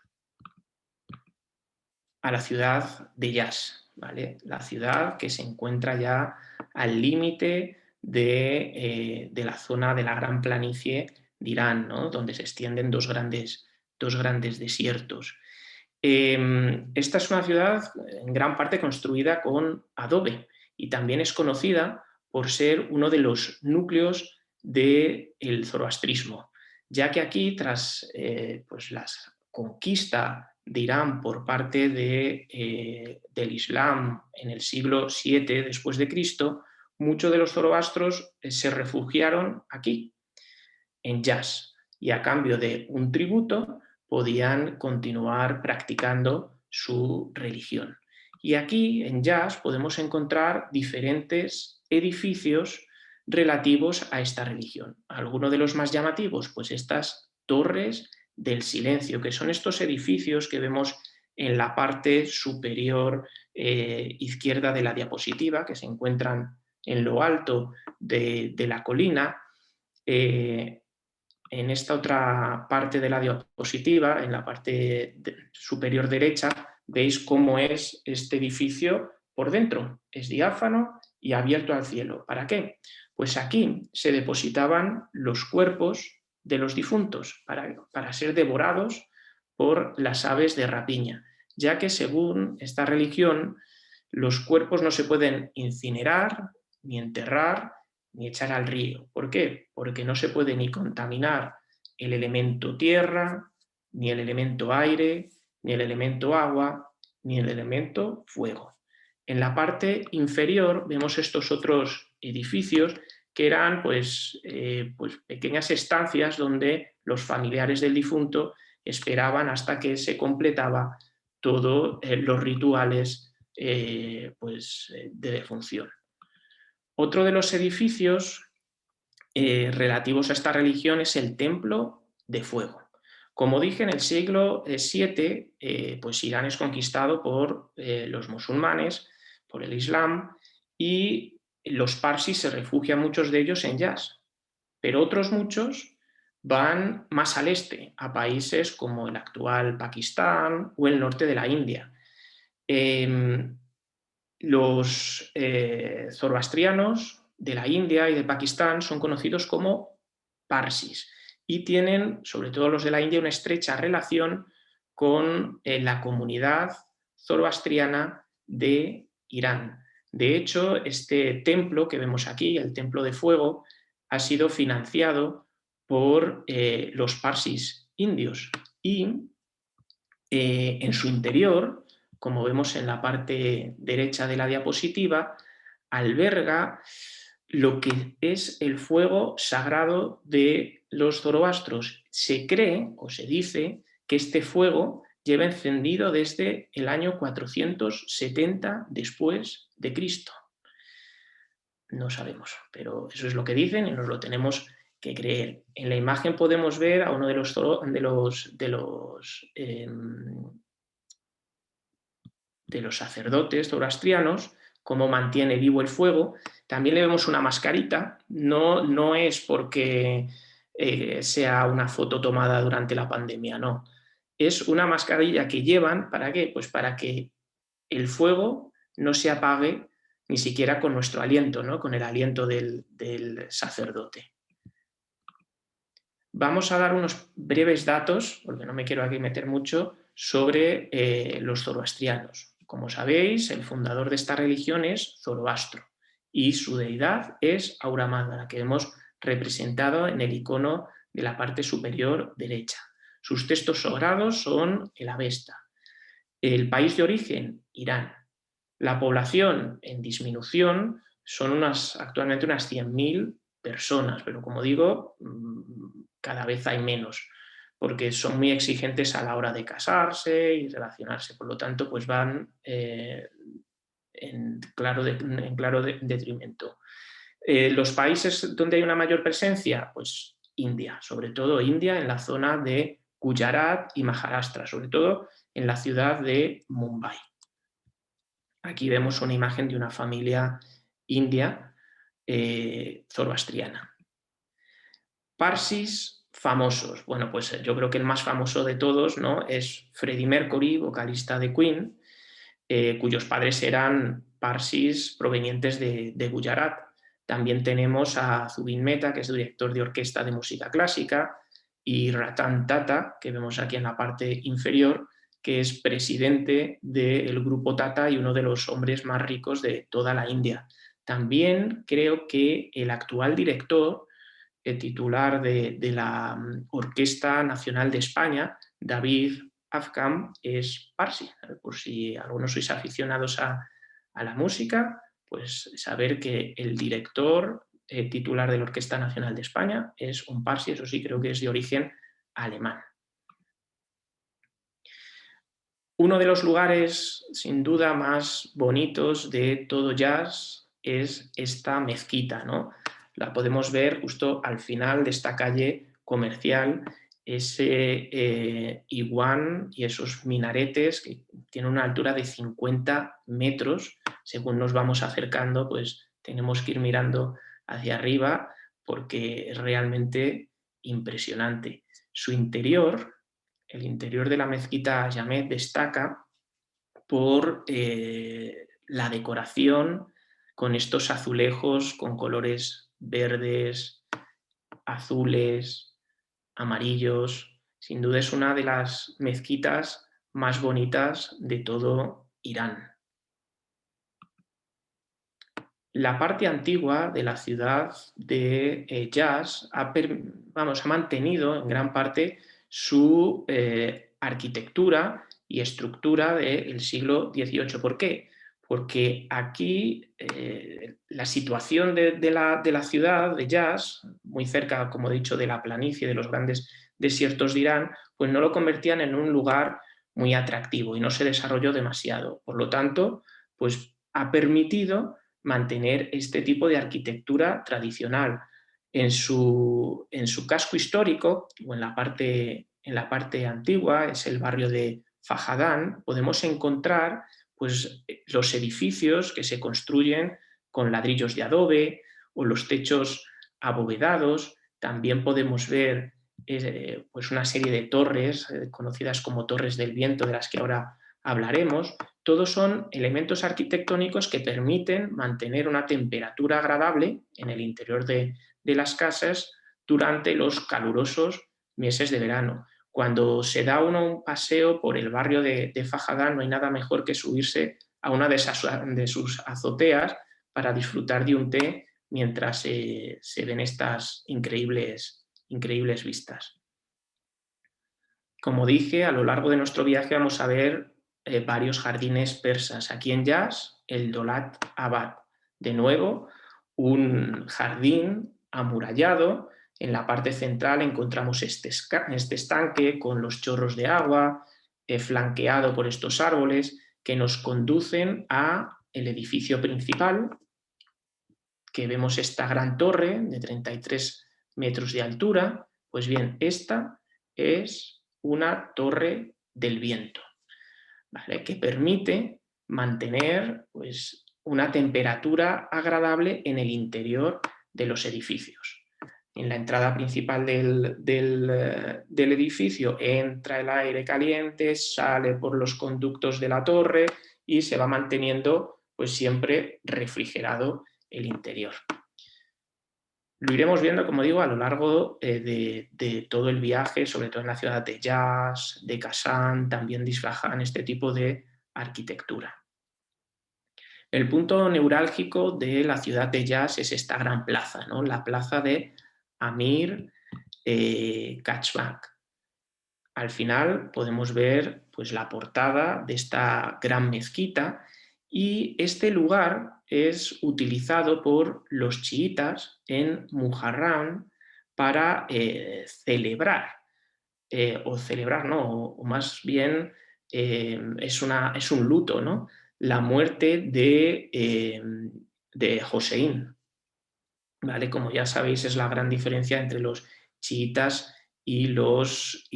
a la ciudad de Yas, ¿vale? La ciudad que se encuentra ya al límite de la zona de la Gran Planicie de Irán, ¿no? Donde se extienden dos grandes desiertos. Esta es una ciudad en gran parte construida con adobe y también es conocida por ser uno de los núcleos del zoroastrismo, ya que aquí, tras pues la conquista de Irán por parte del Islam en el siglo VII después de Cristo, muchos de los zoroastros se refugiaron aquí, en Yas, y a cambio de un tributo podían continuar practicando su religión. Y aquí, en Yas, podemos encontrar diferentes edificios relativos a esta religión. Algunos de los más llamativos, pues estas torres del silencio, que son estos edificios que vemos en la parte superior izquierda de la diapositiva, que se encuentran en lo alto de la colina. En esta otra parte de la diapositiva, en la parte superior derecha, veis cómo es este edificio por dentro. Es diáfano y abierto al cielo. ¿Para qué? Pues aquí se depositaban los cuerpos de los difuntos para ser devorados por las aves de rapiña, ya que según esta religión los cuerpos no se pueden incinerar ni enterrar ni echar al río. ¿Por qué? Porque no se puede ni contaminar el elemento tierra, ni el elemento aire, ni el elemento agua, ni el elemento fuego. En la parte inferior vemos estos otros edificios que eran pues pequeñas estancias donde los familiares del difunto esperaban hasta que se completaba todos los rituales de defunción. Otro de los edificios relativos a esta religión es el Templo de Fuego. Como dije, en el siglo VII, pues Irán es conquistado por los musulmanes, por el Islam, y los parsis se refugian, muchos de ellos, en Yas, pero otros muchos van más al este, a países como el actual Pakistán o el norte de la India. Los zoroastrianos de la India y de Pakistán son conocidos como parsis y tienen, sobre todo los de la India, una estrecha relación con la comunidad zoroastriana de Irán. De hecho, este templo que vemos aquí, el Templo de Fuego, ha sido financiado por los parsis indios y en su interior, como vemos en la parte derecha de la diapositiva, alberga lo que es el fuego sagrado de los zoroastros. Se cree o se dice que este fuego lleva encendido desde el año 470 después de Cristo. No sabemos, pero eso es lo que dicen y nos lo tenemos que creer. En la imagen podemos ver a uno de los sacerdotes zoroastrianos, cómo mantiene vivo el fuego. También le vemos una mascarita, no es porque sea una foto tomada durante la pandemia, no. Es una mascarilla que llevan, ¿para qué? Pues para que el fuego no se apague ni siquiera con nuestro aliento, ¿no? Con el aliento del sacerdote. Vamos a dar unos breves datos, porque no me quiero aquí meter mucho, sobre los zoroastrianos. Como sabéis, el fundador de esta religión es Zoroastro y su deidad es Ahura Mazda, la que hemos representado en el icono de la parte superior derecha. Sus textos sagrados son el Avesta. El país de origen, Irán. La población en disminución son actualmente unas 100.000 personas, pero como digo, cada vez hay menos, porque son muy exigentes a la hora de casarse y relacionarse, por lo tanto, pues van en claro detrimento. Los países donde hay una mayor presencia, pues India, sobre todo India en la zona de Gujarat y Maharashtra, sobre todo en la ciudad de Mumbai. Aquí vemos una imagen de una familia india zoroastriana. Parsis famosos. Bueno, pues yo creo que el más famoso de todos, ¿no?, es Freddie Mercury, vocalista de Queen, cuyos padres eran parsis provenientes de Gujarat. También tenemos a Zubin Mehta, que es director de orquesta de música clásica, y Ratan Tata, que vemos aquí en la parte inferior, que es presidente del grupo Tata y uno de los hombres más ricos de toda la India. También creo que el actual director, el titular de la Orquesta Nacional de España, David Afkam, es parsi. Por si algunos sois aficionados a la música, pues saber que el director titular de la Orquesta Nacional de España es un parsi, eso sí, creo que es de origen alemán. Uno de los lugares, sin duda, más bonitos de todo Yas es esta mezquita, ¿no? La podemos ver justo al final de esta calle comercial, ese iguán y esos minaretes que tienen una altura de 50 metros. Según nos vamos acercando, pues tenemos que ir mirando hacia arriba porque es realmente impresionante. Su interior, el interior de la mezquita Jamed, destaca por la decoración con estos azulejos con colores verdes, azules, amarillos. Sin duda es una de las mezquitas más bonitas de todo Irán. La parte antigua de la ciudad de Yas ha mantenido en gran parte su arquitectura y estructura del siglo XVIII. ¿Por qué? Porque aquí la situación de la ciudad de Yas, muy cerca, como he dicho, de la planicie, de los grandes desiertos de Irán, pues no lo convertían en un lugar muy atractivo y no se desarrolló demasiado. Por lo tanto, pues ha permitido mantener este tipo de arquitectura tradicional. En su casco histórico, o en la parte antigua, es el barrio de Fajadán, podemos encontrar pues, los edificios que se construyen con ladrillos de adobe o los techos abovedados. También podemos ver pues una serie de torres conocidas como Torres del Viento, de las que ahora hablaremos. Todos son elementos arquitectónicos que permiten mantener una temperatura agradable en el interior de las casas durante los calurosos meses de verano. Cuando se da uno un paseo por el barrio de Fajadán, no hay nada mejor que subirse a una de sus azoteas para disfrutar de un té mientras se ven estas increíbles vistas. Como dije, a lo largo de nuestro viaje vamos a ver varios jardines persas. Aquí en Yas, el Dolat Abad. De nuevo, un jardín amurallado. En la parte central encontramos este estanque con los chorros de agua, flanqueado por estos árboles que nos conducen al edificio principal, que vemos esta gran torre de 33 metros de altura. Pues bien, esta es una torre del viento, ¿vale? Que permite mantener pues, una temperatura agradable en el interior de los edificios. En la entrada principal del edificio entra el aire caliente, sale por los conductos de la torre y se va manteniendo pues, siempre refrigerado el interior. Lo iremos viendo, como digo, a lo largo de todo el viaje, sobre todo en la ciudad de Yas, de Kasán, también de Isfahán, este tipo de arquitectura. El punto neurálgico de la ciudad de Yas es esta gran plaza, ¿no? La plaza de Amir Kachbak. Al final podemos ver pues, la portada de esta gran mezquita y este lugar es utilizado por los chiitas en Muharram para celebrar, o más bien es un luto, ¿no? La muerte de Hossein. ¿Vale? Como ya sabéis, es la gran diferencia entre los chiitas y los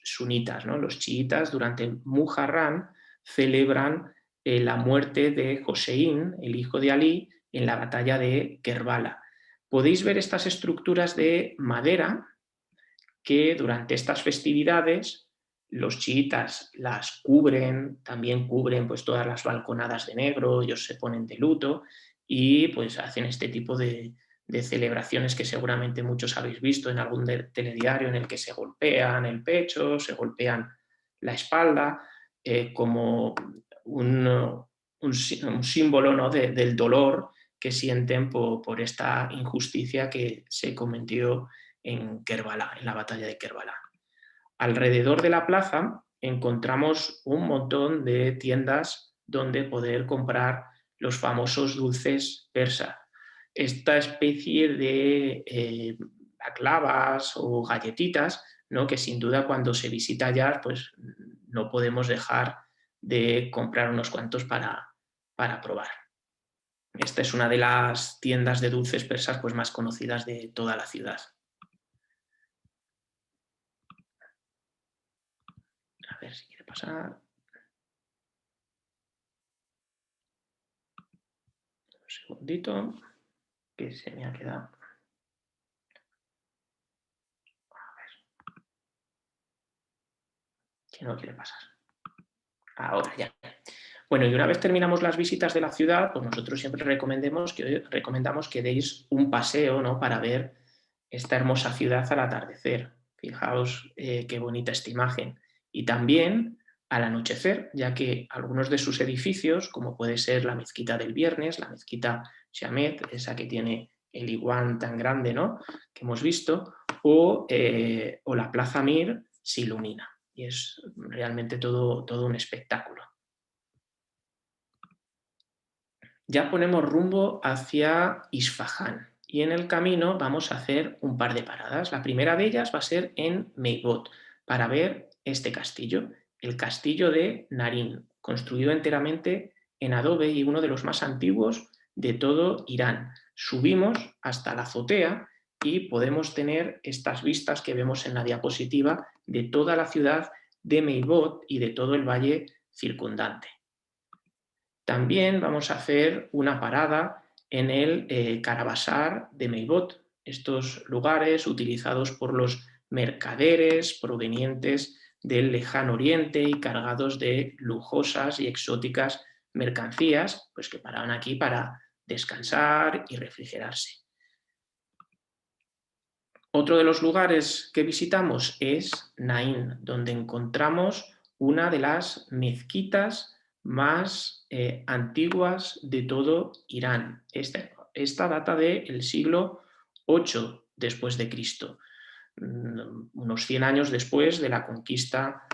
sunitas, ¿no? Los chiitas durante Muharram celebran la muerte de Hossein, el hijo de Ali, en la batalla de Kerbala. Podéis ver estas estructuras de madera que durante estas festividades Los chiitas las cubren, también cubren pues todas las balconadas de negro, ellos se ponen de luto y pues hacen este tipo de celebraciones que seguramente muchos habéis visto en algún telediario en el que se golpean el pecho, se golpean la espalda, como un símbolo, ¿no?, del dolor que sienten por esta injusticia que se cometió en Kerbala, en la batalla de Kerbala. Alrededor de la plaza encontramos un montón de tiendas donde poder comprar los famosos dulces persas. Esta especie de baklavas o galletitas, ¿no?, que sin duda cuando se visita allá pues no podemos dejar de comprar unos cuantos para probar. Esta es una de las tiendas de dulces persas pues más conocidas de toda la ciudad. A ver si quiere pasar. Un segundito, que se me ha quedado. A ver. Que no quiere pasar. Ahora ya. Bueno, y una vez terminamos las visitas de la ciudad, pues nosotros siempre recomendamos que deis un paseo, ¿no?, para ver esta hermosa ciudad al atardecer. Fijaos qué bonita esta imagen. Y también al anochecer, ya que algunos de sus edificios, como puede ser la mezquita del Viernes, la mezquita Shamet, esa que tiene el iguán tan grande, ¿no?, que hemos visto, o la Plaza Mir, se ilumina. Y es realmente todo un espectáculo. Ya ponemos rumbo hacia Isfahán y en el camino vamos a hacer un par de paradas. La primera de ellas va a ser en Meibot para ver este castillo, el castillo de Narín, construido enteramente en adobe y uno de los más antiguos de todo Irán. Subimos hasta la azotea y podemos tener estas vistas que vemos en la diapositiva de toda la ciudad de Meibot y de todo el valle circundante. También vamos a hacer una parada en el Carabasar de Meibot, estos lugares utilizados por los mercaderes provenientes del lejano oriente y cargados de lujosas y exóticas mercancías, pues que paraban aquí para descansar y refrigerarse. Otro de los lugares que visitamos es Naín, donde encontramos una de las mezquitas más antiguas de todo Irán. Esta data del siglo VIII después de Cristo, unos 100 años después de la conquista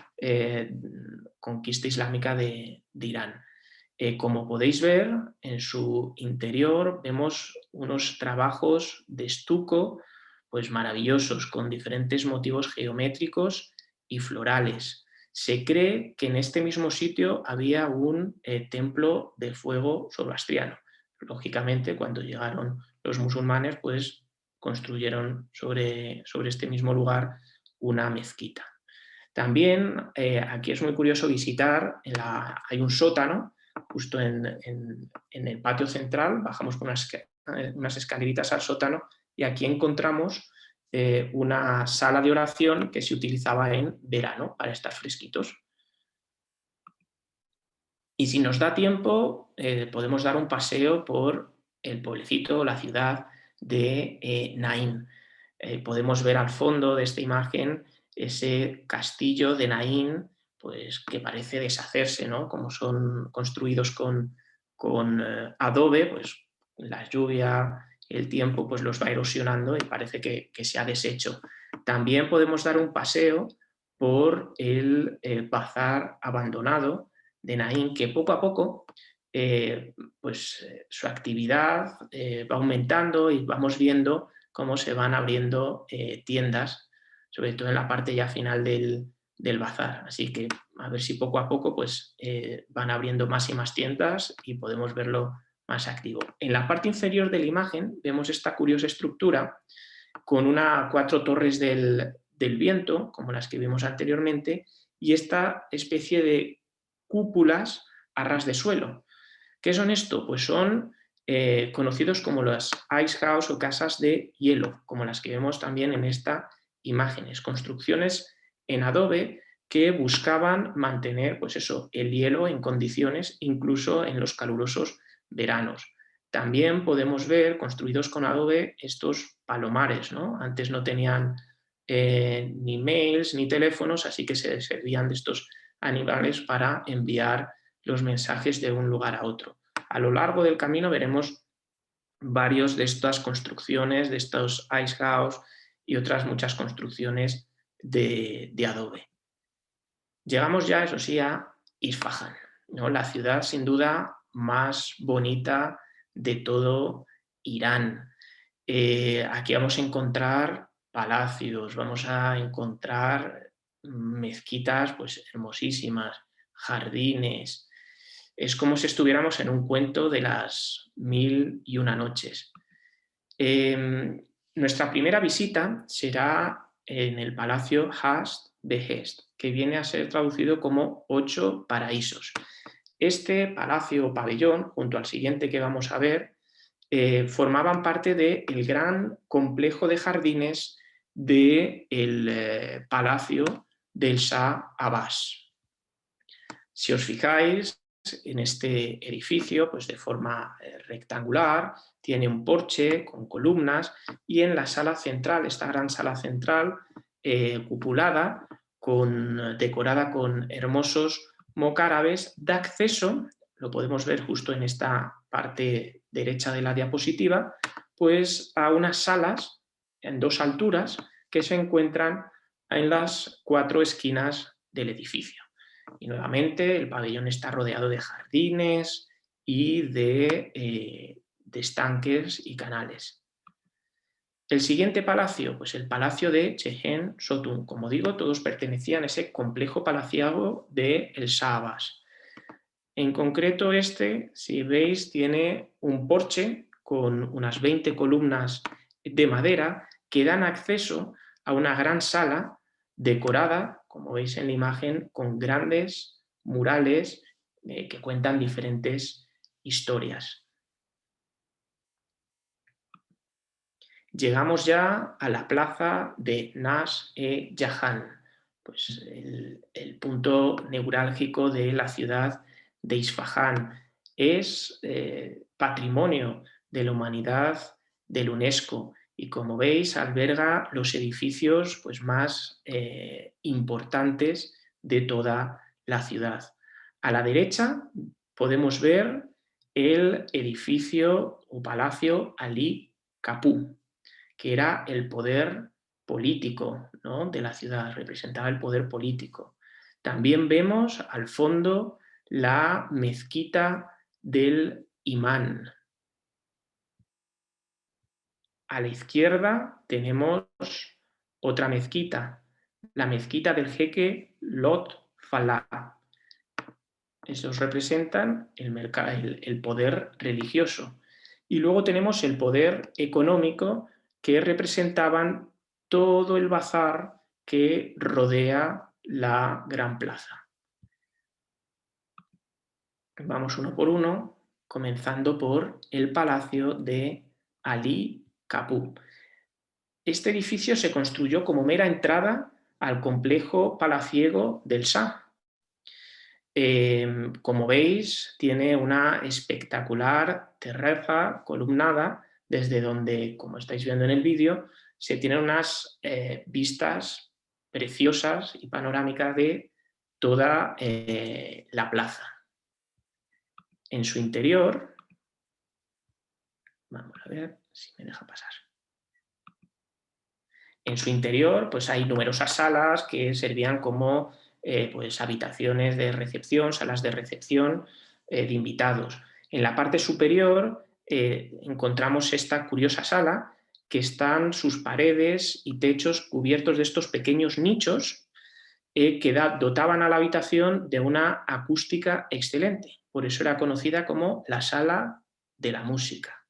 islámica de Irán. Como podéis ver, en su interior vemos unos trabajos de estuco pues maravillosos, con diferentes motivos geométricos y florales. Se cree que en este mismo sitio había un templo de fuego zoroastriano. Lógicamente, cuando llegaron los musulmanes, pues construyeron sobre este mismo lugar una mezquita. También aquí es muy curioso visitar, hay un sótano justo en el patio central, bajamos por unas escaleritas al sótano y aquí encontramos una sala de oración que se utilizaba en verano para estar fresquitos. Y si nos da tiempo, podemos dar un paseo por el pueblecito, la ciudad de Naín. Podemos ver al fondo de esta imagen ese castillo de Naín, pues, que parece deshacerse, ¿no? Como son construidos con adobe, pues la lluvia, el tiempo, pues los va erosionando y parece que se ha deshecho. También podemos dar un paseo por el bazar abandonado de Naín, que poco a poco su actividad va aumentando y vamos viendo cómo se van abriendo tiendas, sobre todo en la parte ya final del bazar. Así que a ver si poco a poco pues, van abriendo más y más tiendas y podemos verlo más activo. En la parte inferior de la imagen vemos esta curiosa estructura con 4 torres del viento, como las que vimos anteriormente, y esta especie de cúpulas a ras de suelo. ¿Qué son esto? Pues son conocidos como las ice house o casas de hielo, como las que vemos también en esta imagen. Construcciones en adobe que buscaban mantener, pues eso, el hielo en condiciones, incluso en los calurosos veranos. También podemos ver, construidos con adobe, estos palomares, ¿no? Antes no tenían ni mails ni teléfonos, así que se servían de estos animales para enviar los mensajes de un lugar a otro. A lo largo del camino veremos varios de estas construcciones, de estos ice house y otras muchas construcciones de adobe. Llegamos ya, eso sí, a Isfahán, ¿no? La ciudad sin duda más bonita de todo Irán. Aquí vamos a encontrar palacios, vamos a encontrar mezquitas pues, hermosísimas, jardines. Es como si estuviéramos en un cuento de las 1001 noches. Nuestra primera visita será en el Palacio Hast Behest, que viene a ser traducido como 8 paraísos. Este palacio o pabellón, junto al siguiente que vamos a ver, formaban parte del gran complejo de jardines del palacio del Shah Abbas. Si os fijáis, en este edificio, pues de forma rectangular, tiene un porche con columnas y en la sala central, esta gran sala central cupulada, decorada con hermosos mocárabes, da acceso, lo podemos ver justo en esta parte derecha de la diapositiva, pues a unas salas en 2 alturas que se encuentran en las 4 esquinas del edificio. Y nuevamente el pabellón está rodeado de jardines y de estanques y canales. El siguiente palacio, pues el palacio de Chehen Sotun. Como digo, todos pertenecían a ese complejo palaciego de El Shah Abbas. En concreto este, si veis, tiene un porche con unas 20 columnas de madera que dan acceso a una gran sala decorada, como veis en la imagen, con grandes murales que cuentan diferentes historias. Llegamos ya a la plaza de Nas-e-Jahan, pues el punto neurálgico de la ciudad de Isfahán. Es patrimonio de la humanidad del UNESCO y, como veis, alberga los edificios pues, más importantes de toda la ciudad. A la derecha podemos ver el edificio o palacio Ali Kapur, que era el poder político, ¿no?, de la ciudad, representaba el poder político. También vemos al fondo la mezquita del imán. A la izquierda tenemos otra mezquita, la mezquita del jeque Lot Falah. Esos representan el poder religioso. Y luego tenemos el poder económico, que representaban todo el bazar que rodea la gran plaza. Vamos uno por uno, comenzando por el palacio de Ali Kapur. Este edificio se construyó como mera entrada al complejo palaciego del Shah. Como veis, tiene una espectacular terraza columnada desde donde, como estáis viendo en el vídeo, se tienen unas vistas preciosas y panorámicas de toda la plaza. En su interior, vamos a ver si me deja pasar. En su interior, pues hay numerosas salas que servían como pues habitaciones de recepción, salas de recepción de invitados. En la parte superior encontramos esta curiosa sala, que están sus paredes y techos cubiertos de estos pequeños nichos que dotaban a la habitación de una acústica excelente. Por eso era conocida como la sala de la música.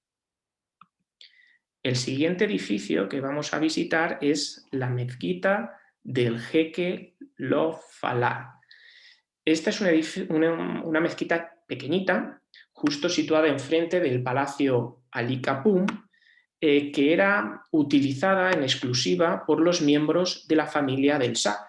El siguiente edificio que vamos a visitar es la mezquita del jeque Lot Falah. Esta es una mezquita pequeñita, justo situada enfrente del palacio Ali Kapur, que era utilizada en exclusiva por los miembros de la familia del Shah.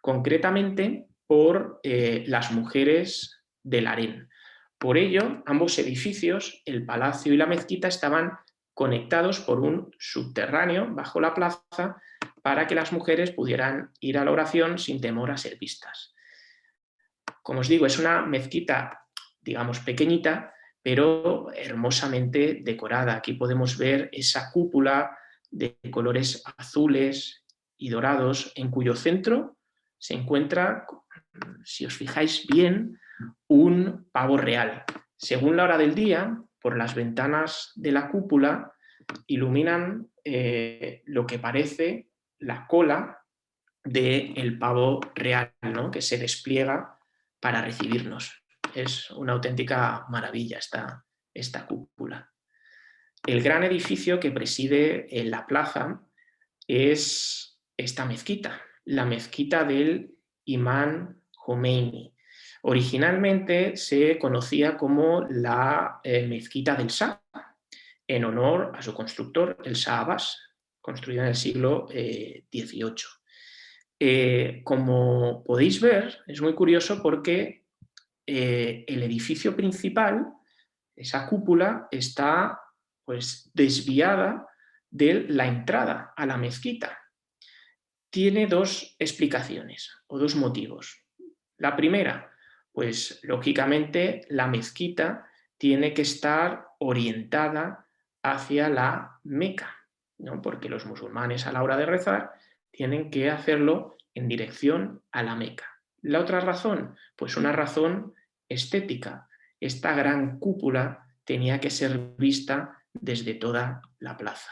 concretamente por las mujeres del harén. Por ello, ambos edificios, el palacio y la mezquita, estaban conectados por un subterráneo bajo la plaza para que las mujeres pudieran ir a la oración sin temor a ser vistas. Como os digo, es una mezquita, digamos, pequeñita, pero hermosamente decorada. Aquí podemos ver esa cúpula de colores azules y dorados, en cuyo centro se encuentra, si os fijáis bien, un pavo real. Según la hora del día, por las ventanas de la cúpula, iluminan lo que parece la cola del pavo real, ¿no?, que se despliega para recibirnos. Es una auténtica maravilla esta cúpula. El gran edificio que preside en la plaza es esta mezquita, la mezquita del Imán Jomeini. Originalmente se conocía como la mezquita del Shah, en honor a su constructor, el Shah Abbas, construida en el siglo XVIII. Como podéis ver, es muy curioso porque el edificio principal, esa cúpula, está pues desviada de la entrada a la mezquita. Tiene dos explicaciones o dos motivos. La primera, pues lógicamente la mezquita tiene que estar orientada hacia la Meca, ¿no?, porque los musulmanes a la hora de rezar tienen que hacerlo en dirección a la Meca. La otra razón, pues una razón estética. Esta gran cúpula tenía que ser vista desde toda la plaza.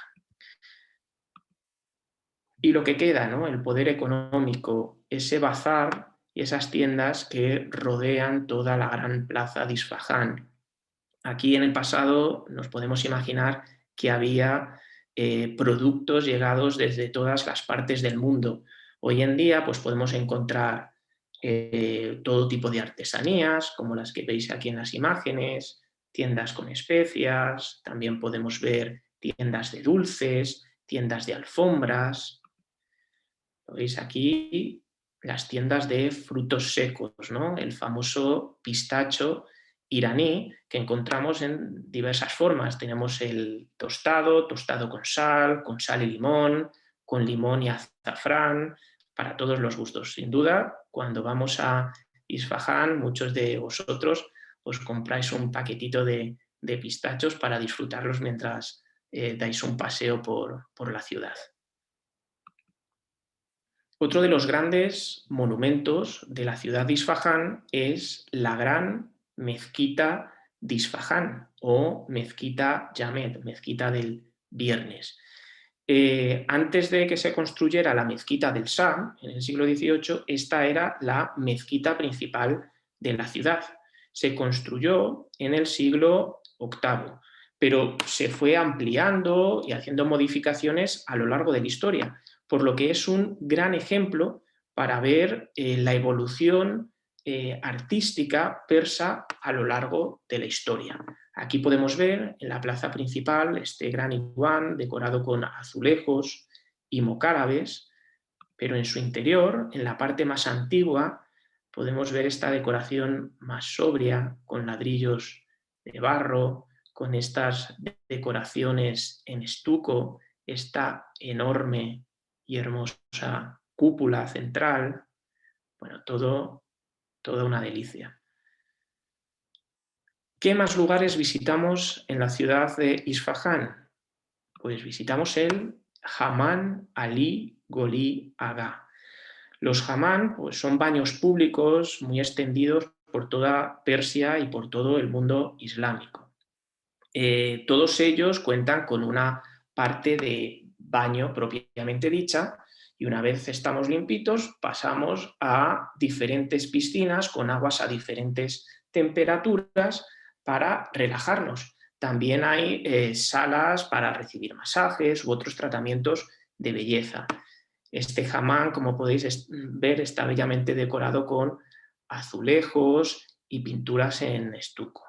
Y lo que queda, ¿no?, el poder económico, ese bazar y esas tiendas que rodean toda la gran plaza de Isfahán. Aquí en el pasado nos podemos imaginar que había productos llegados desde todas las partes del mundo. Hoy en día pues podemos encontrar todo tipo de artesanías, como las que veis aquí en las imágenes, tiendas con especias, también podemos ver tiendas de dulces, tiendas de alfombras. Lo veis aquí, las tiendas de frutos secos, ¿no?, el famoso pistacho iraní, que encontramos en diversas formas. Tenemos el tostado con sal y limón, con limón y azafrán, para todos los gustos. Sin duda, cuando vamos a Isfahán, muchos de vosotros os compráis un paquetito de pistachos para disfrutarlos mientras dais un paseo por la ciudad. Otro de los grandes monumentos de la ciudad de Isfahán es la gran mezquita de Isfahán o mezquita Yamed, mezquita del viernes. Antes de que se construyera la mezquita del Shah, en el siglo XVIII, esta era la mezquita principal de la ciudad. Se construyó en el siglo VIII, pero se fue ampliando y haciendo modificaciones a lo largo de la historia, por lo que es un gran ejemplo para ver la evolución artística persa a lo largo de la historia. Aquí podemos ver en la plaza principal este gran iguán decorado con azulejos y mocárabes, pero en su interior, en la parte más antigua, podemos ver esta decoración más sobria, con ladrillos de barro, con estas decoraciones en estuco, esta enorme y hermosa cúpula central. Bueno, toda una delicia. ¿Qué más lugares visitamos en la ciudad de Isfahán? Pues visitamos el Hamam Ali Goli Agha. Los hammam pues, son baños públicos muy extendidos por toda Persia y por todo el mundo islámico. Todos ellos cuentan con una parte de baño propiamente dicha, y una vez estamos limpitos pasamos a diferentes piscinas con aguas a diferentes temperaturas para relajarnos. También hay salas para recibir masajes u otros tratamientos de belleza. Este hammam, como podéis ver, está bellamente decorado con azulejos y pinturas en estuco.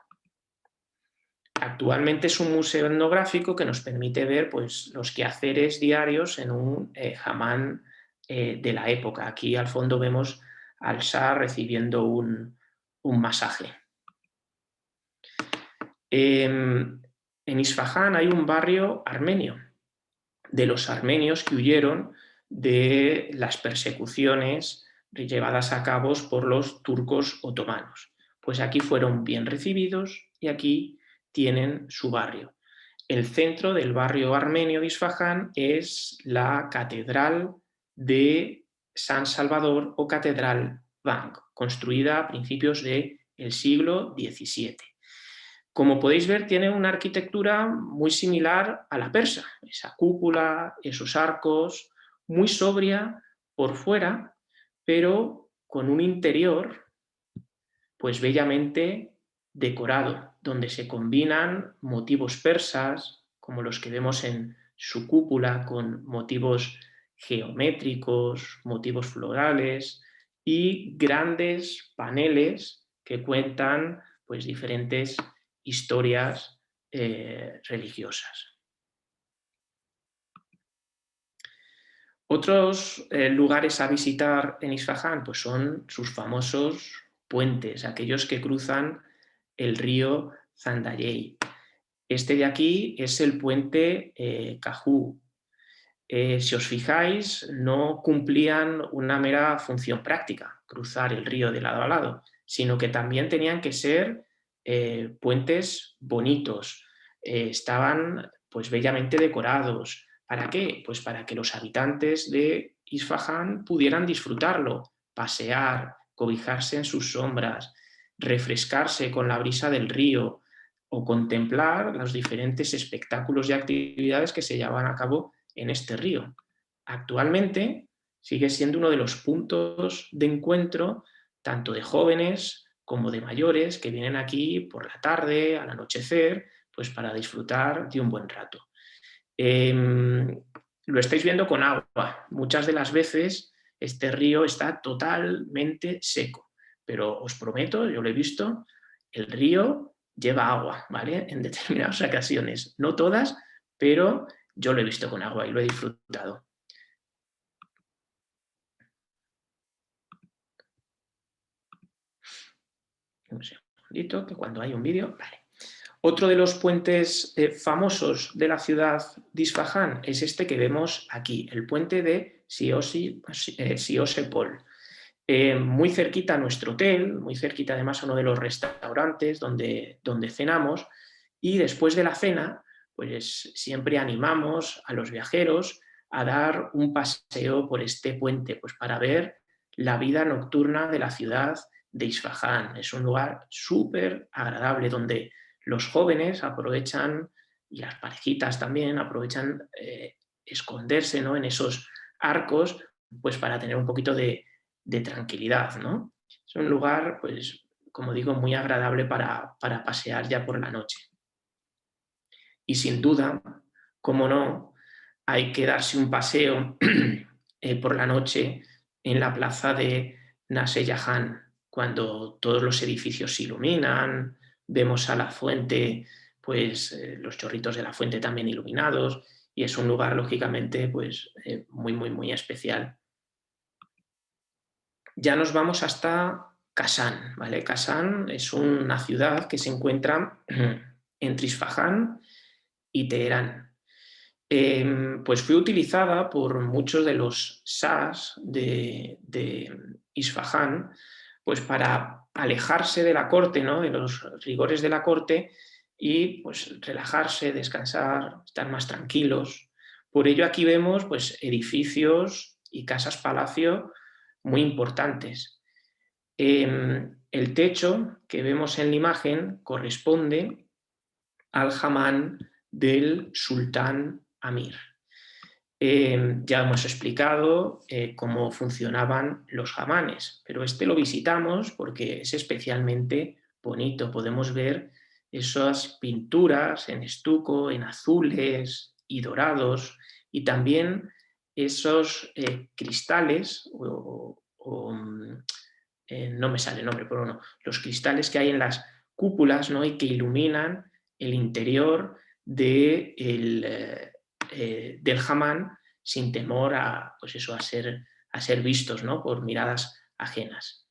Actualmente es un museo etnográfico que nos permite ver pues, los quehaceres diarios en un hammam de la época. Aquí al fondo vemos al Shah recibiendo un masaje. En Isfahán hay un barrio armenio, de los armenios que huyeron de las persecuciones llevadas a cabo por los turcos otomanos. Pues aquí fueron bien recibidos y aquí tienen su barrio. El centro del barrio armenio de Isfahán es la Catedral de San Salvador o Catedral Bank, construida a principios del siglo XVII. Como podéis ver, tiene una arquitectura muy similar a la persa, esa cúpula, esos arcos, muy sobria por fuera, pero con un interior pues bellamente decorado, donde se combinan motivos persas, como los que vemos en su cúpula, con motivos geométricos, motivos florales y grandes paneles que cuentan pues diferentes historias religiosas. Otros lugares a visitar en Isfahán pues son sus famosos puentes, aquellos que cruzan el río Zandayey. Este de aquí es el puente Kajú. Si os fijáis, no cumplían una mera función práctica, cruzar el río de lado a lado, sino que también tenían que ser puentes bonitos, estaban pues bellamente decorados. ¿Para qué? Pues para que los habitantes de Isfahán pudieran disfrutarlo, pasear, cobijarse en sus sombras, refrescarse con la brisa del río o contemplar los diferentes espectáculos y actividades que se llevaban a cabo en este río. Actualmente sigue siendo uno de los puntos de encuentro tanto de jóvenes como de mayores que vienen aquí por la tarde, al anochecer, pues para disfrutar de un buen rato. Lo estáis viendo con agua. Muchas de las veces este río está totalmente seco, pero os prometo, yo lo he visto, el río lleva agua, ¿vale? En determinadas ocasiones, no todas, pero yo lo he visto con agua y lo he disfrutado. Un segundito, que cuando hay un vídeo... Vale. Otro de los puentes famosos de la ciudad de Isfahán es este que vemos aquí, el puente de Siosepol. Muy cerquita a nuestro hotel, muy cerquita además a uno de los restaurantes donde cenamos, y después de la cena, pues siempre animamos a los viajeros a dar un paseo por este puente, pues para ver la vida nocturna de la ciudad de Isfahán. Es un lugar súper agradable donde los jóvenes aprovechan, y las parejitas también, aprovechan esconderse, ¿no?, en esos arcos, pues para tener un poquito de tranquilidad, ¿no? Es un lugar, pues, como digo, muy agradable para pasear ya por la noche. Y sin duda, como no, hay que darse un paseo por la noche en la plaza de Naseyahan, cuando todos los edificios se iluminan, vemos a la fuente, pues los chorritos de la fuente también iluminados, y es un lugar, lógicamente, pues muy, muy, muy especial. Ya nos vamos hasta Kasán, ¿vale? Kasán es una ciudad que se encuentra entre Isfahán y Teherán. Pues fue utilizada por muchos de los shahs de Isfahán, pues para alejarse de la corte, ¿no?, de los rigores de la corte, y pues relajarse, descansar, estar más tranquilos. Por ello aquí vemos pues edificios y casas palacio muy importantes. El techo que vemos en la imagen corresponde al hamán del sultán Amir. Ya hemos explicado cómo funcionaban los hamanes, pero este lo visitamos porque es especialmente bonito. Podemos ver esas pinturas en estuco, en azules y dorados, y también esos cristales, no me sale el nombre, pero no, los cristales que hay en las cúpulas, ¿no?, y que iluminan el interior del hamán sin temor a, pues eso, a ser a ser vistos, ¿no?, por miradas ajenas.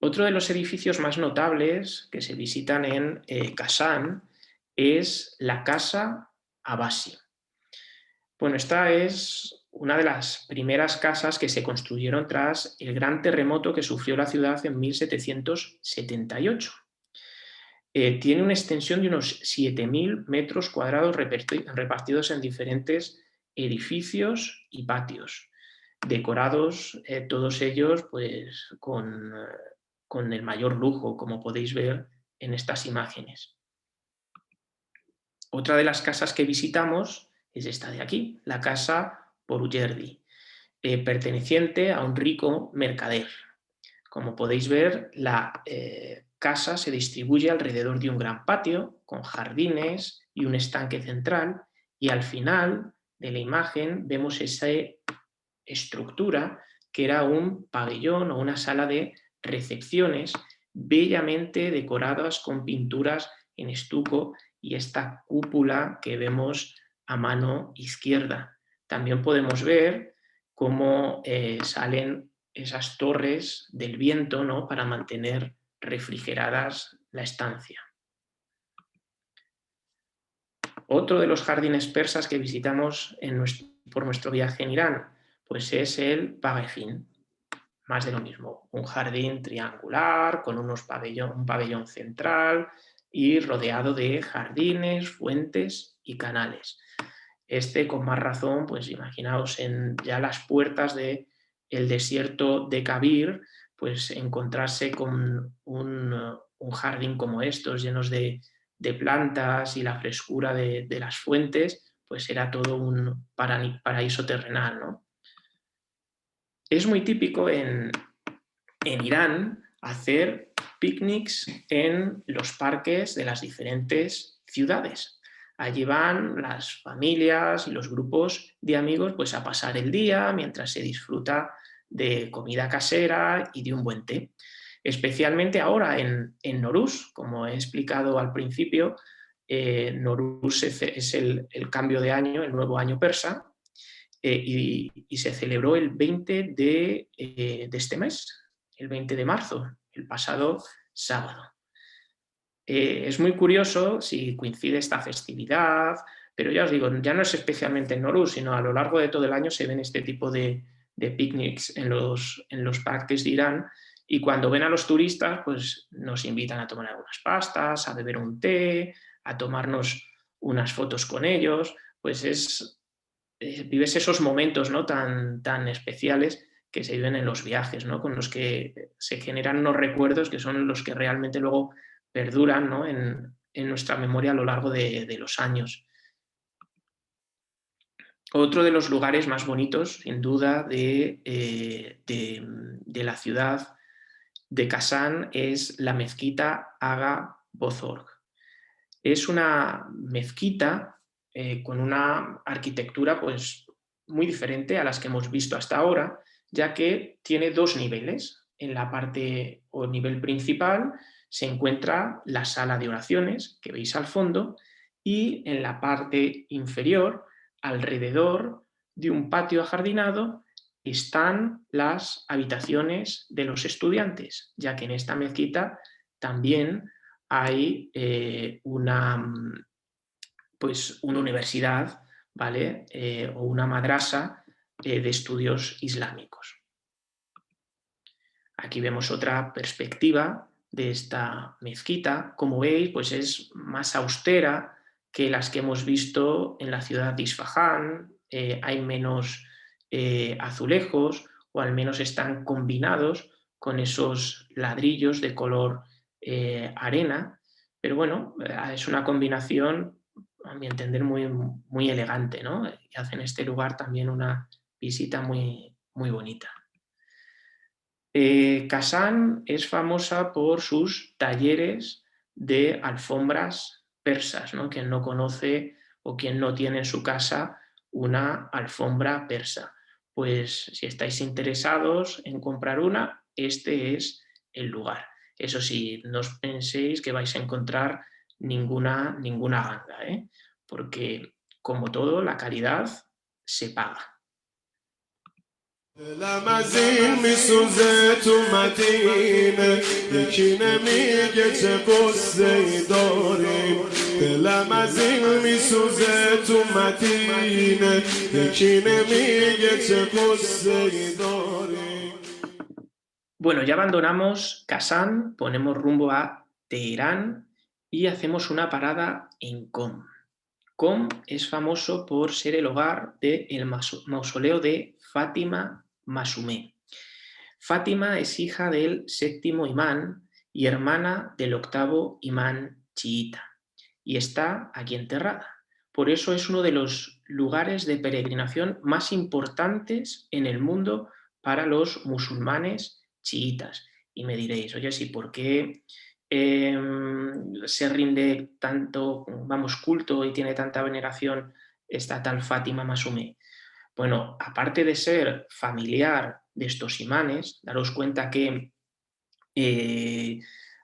Otro de los edificios más notables que se visitan en Kasán es la Casa Abasi. Bueno, esta es una de las primeras casas que se construyeron tras el gran terremoto que sufrió la ciudad en 1778. Tiene una extensión de unos 7.000 metros cuadrados repartidos en diferentes edificios y patios, decorados todos ellos pues, con el mayor lujo, como podéis ver en estas imágenes. Otra de las casas que visitamos es esta de aquí, la casa Borujerdi, perteneciente a un rico mercader. Como podéis ver, la casa se distribuye alrededor de un gran patio con jardines y un estanque central, y al final de la imagen vemos esa estructura que era un pabellón o una sala de recepciones bellamente decoradas con pinturas en estuco y esta cúpula que vemos a mano izquierda. También podemos ver cómo salen esas torres del viento, ¿no?, para mantener refrigeradas la estancia. Otro de los jardines persas que visitamos por nuestro viaje en Irán, pues es el Pagefin. Más de lo mismo, un jardín triangular con un pabellón central y rodeado de jardines, fuentes y canales. Con más razón, pues imaginaos en ya las puertas del desierto de Kabir, pues encontrarse con un jardín como estos, llenos de plantas y la frescura de las fuentes, pues era todo un paraíso terrenal, ¿no? Es muy típico en Irán hacer picnics en los parques de las diferentes ciudades. Allí van las familias y los grupos de amigos pues, a pasar el día mientras se disfruta de comida casera y de un buen té. Especialmente ahora en Nowruz, como he explicado al principio, Nowruz es el cambio de año, el nuevo año persa, y se celebró el 20 de este mes, el 20 de marzo, el pasado sábado. Es muy curioso si coincide esta festividad, pero ya os digo, ya no es especialmente en Nowruz, sino a lo largo de todo el año se ven este tipo de picnics en los parques de Irán, y cuando ven a los turistas, pues nos invitan a tomar algunas pastas, a beber un té, a tomarnos unas fotos con ellos, pues vives esos momentos, ¿no?, tan especiales que se viven en los viajes, ¿no?, con los que se generan unos recuerdos que son los que realmente luego perduran, ¿no?, en nuestra memoria a lo largo de los años. Otro de los lugares más bonitos, sin duda, de la ciudad de Kasán es la mezquita Aga Bozorg. Es una mezquita con una arquitectura pues, muy diferente a las que hemos visto hasta ahora, ya que tiene dos niveles. En la parte o nivel principal se encuentra la sala de oraciones, que veis al fondo, y en la parte inferior, alrededor de un patio ajardinado, están las habitaciones de los estudiantes, ya que en esta mezquita también hay pues una universidad, ¿vale? O una madrasa de estudios islámicos. Aquí vemos otra perspectiva de esta mezquita. Como veis, pues es más austera que las que hemos visto en la ciudad de Isfahán. Hay menos azulejos, o al menos están combinados con esos ladrillos de color arena. Pero bueno, es una combinación, a mi entender, muy, muy elegante, ¿no? Y hacen este lugar también una visita muy, muy bonita. Kasán es famosa por sus talleres de alfombras persas, ¿no? Quien no conoce o quien no tiene en su casa una alfombra persa. Pues si estáis interesados en comprar una, este es el lugar. Eso sí, no os penséis que vais a encontrar ninguna ganga, ¿eh? Porque, como todo, la calidad se paga. دلم از این میسوزه تو مدینه یکی نمیگه چه قصه ای داریم دلم از این میسوزه تو مدینه یکی نمیگه چه قصه ای داریم. Bueno, ya abandonamos Kasán, ponemos rumbo a Teherán y hacemos una parada en Qom. Qom es famoso por ser el hogar del mausoleo de Fátima Masumé. Fátima es hija del séptimo imán y hermana del octavo imán chiita y está aquí enterrada. Por eso es uno de los lugares de peregrinación más importantes en el mundo para los musulmanes chiitas. Y me diréis, oye, sí, ¿por qué se rinde tanto, vamos, culto y tiene tanta veneración esta tal Fátima Masumé? Bueno, aparte de ser familiar de estos imanes, daros cuenta que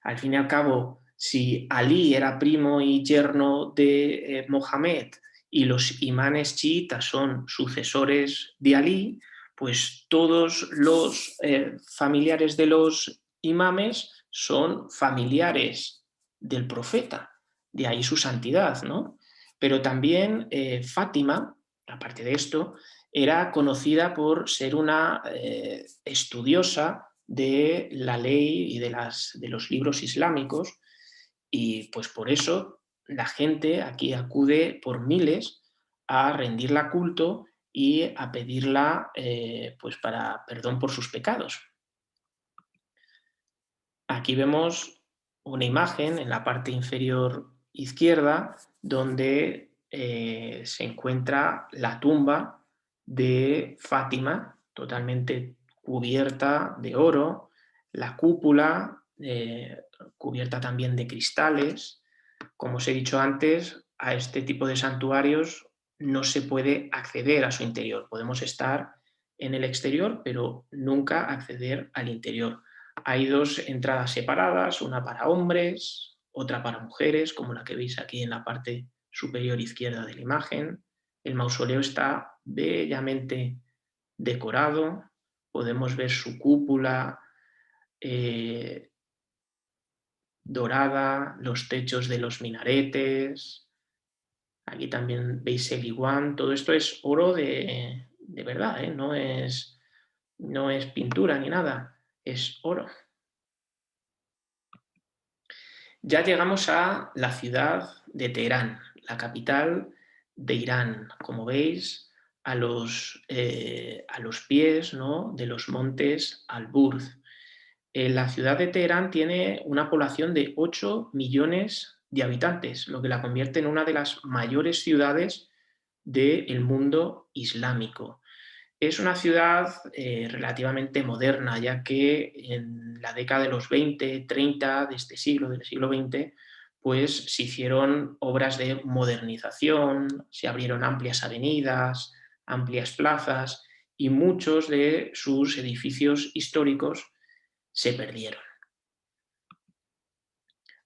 al fin y al cabo, si Ali era primo y yerno de Mohamed y los imanes chiitas son sucesores de Ali, pues todos los familiares de los imames son familiares del profeta, de ahí su santidad, ¿no? Pero también Fátima, aparte de esto, era conocida por ser una estudiosa de la ley y de los libros islámicos y pues por eso la gente aquí acude por miles a rendirla culto y a pedirla pues para perdón por sus pecados. Aquí vemos una imagen en la parte inferior izquierda donde se encuentra la tumba de Fátima, totalmente cubierta de oro, la cúpula cubierta también de cristales. Como os he dicho antes, a este tipo de santuarios no se puede acceder a su interior. Podemos estar en el exterior, pero nunca acceder al interior. Hay dos entradas separadas, una para hombres, otra para mujeres, como la que veis aquí en la parte superior izquierda de la imagen. El mausoleo está bellamente decorado, podemos ver su cúpula dorada, los techos de los minaretes. Aquí también veis el iguán, todo esto es oro de verdad, no es pintura ni nada, es oro. Ya llegamos a la ciudad de Teherán, la capital de Irán, como veis, a los pies, ¿no?, de los montes Alburz. La ciudad de Teherán tiene una población de 8 millones de habitantes, lo que la convierte en una de las mayores ciudades del mundo islámico. Es una ciudad relativamente moderna, ya que en la década de los 20, 30 de este siglo, del siglo XX, pues se hicieron obras de modernización, se abrieron amplias avenidas, amplias plazas y muchos de sus edificios históricos se perdieron.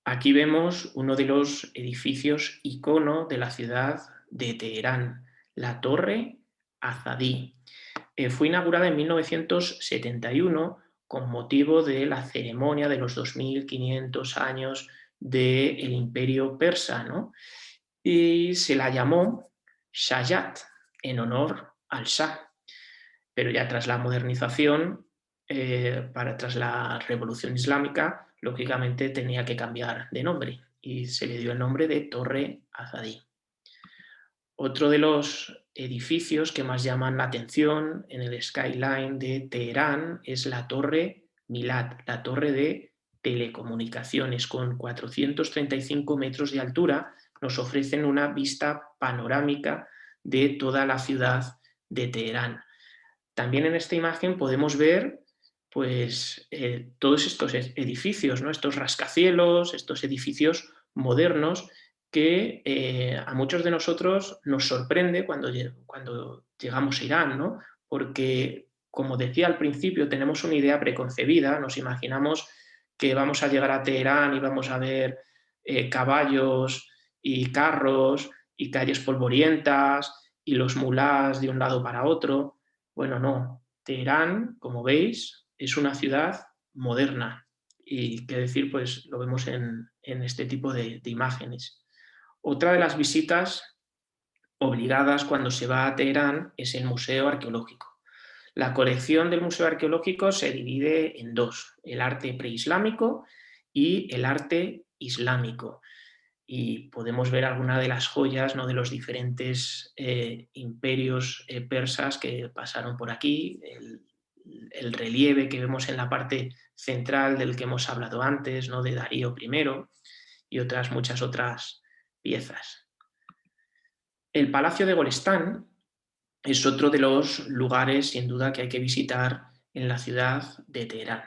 Aquí vemos uno de los edificios icono de la ciudad de Teherán, la Torre Azadí. Fue inaugurada en 1971 con motivo de la ceremonia de los 2500 años del Imperio Persa, ¿no? Y se la llamó Shayat, en honor al Shah. Pero ya tras la modernización, tras la Revolución Islámica, lógicamente tenía que cambiar de nombre y se le dio el nombre de Torre Azadí. Otro de los edificios que más llaman la atención en el skyline de Teherán es la Torre Milad, la torre de telecomunicaciones, con 435 metros de altura, nos ofrecen una vista panorámica de toda la ciudad de Teherán. También en esta imagen podemos ver pues, todos estos edificios, ¿no?, estos rascacielos, estos edificios modernos que a muchos de nosotros nos sorprende cuando llegamos a Irán, ¿no? Porque, como decía al principio, tenemos una idea preconcebida, nos imaginamos que vamos a llegar a Teherán y vamos a ver caballos y carros y calles polvorientas y los mulás de un lado para otro. Bueno, no. Teherán, como veis, es una ciudad moderna y, qué decir, pues lo vemos en este tipo de imágenes. Otra de las visitas obligadas cuando se va a Teherán es el Museo Arqueológico. La colección del Museo Arqueológico se divide en dos, el arte preislámico y el arte islámico. Y podemos ver algunas de las joyas, ¿no?, de los diferentes imperios persas que pasaron por aquí, el relieve que vemos en la parte central del que hemos hablado antes, ¿no?, de Darío I, y muchas otras piezas. El Palacio de Golestán es otro de los lugares, sin duda, que hay que visitar en la ciudad de Teherán.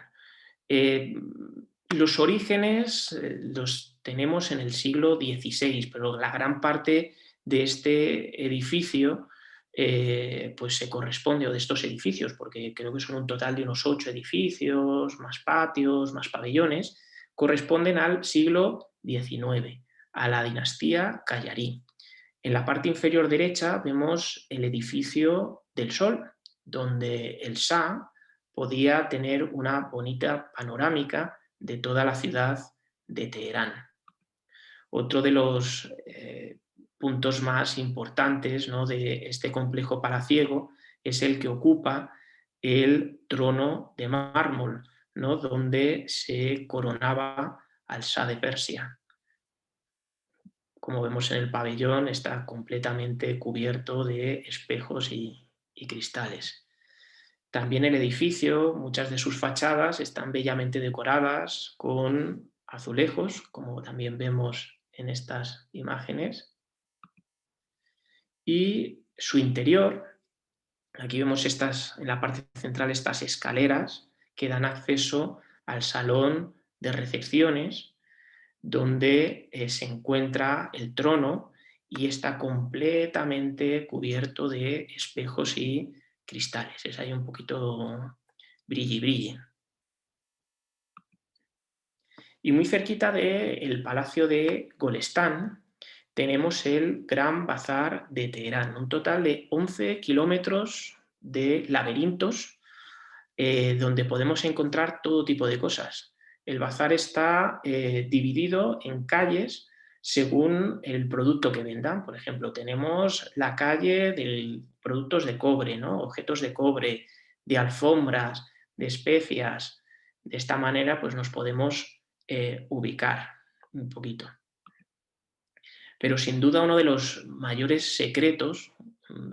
Los orígenes los tenemos en el siglo XVI, pero la gran parte de este edificio pues se corresponde, o de estos edificios, porque creo que son un total de unos 8 edificios, más patios, más pabellones, corresponden al siglo XIX, a la dinastía Qayarí. En la parte inferior derecha vemos el edificio del Sol, donde el Shah podía tener una bonita panorámica de toda la ciudad de Teherán. Otro de los puntos más importantes, ¿no?, de este complejo palaciego es el que ocupa el trono de mármol, ¿no?, donde se coronaba al Shah de Persia. Como vemos en el pabellón, está completamente cubierto de espejos y cristales. También el edificio, muchas de sus fachadas están bellamente decoradas con azulejos, como también vemos en estas imágenes. Y su interior, aquí vemos en la parte central estas escaleras que dan acceso al salón de recepciones, donde se encuentra el trono y está completamente cubierto de espejos y cristales. Es ahí un poquito brilli. Y muy cerquita del Palacio de Golestán tenemos el Gran Bazar de Teherán, un total de 11 kilómetros de laberintos donde podemos encontrar todo tipo de cosas. El bazar está dividido en calles según el producto que vendan. Por ejemplo, tenemos la calle de productos de cobre, ¿no?, objetos de cobre, de alfombras, de especias. De esta manera pues nos podemos ubicar un poquito. Pero sin duda uno de los mayores secretos,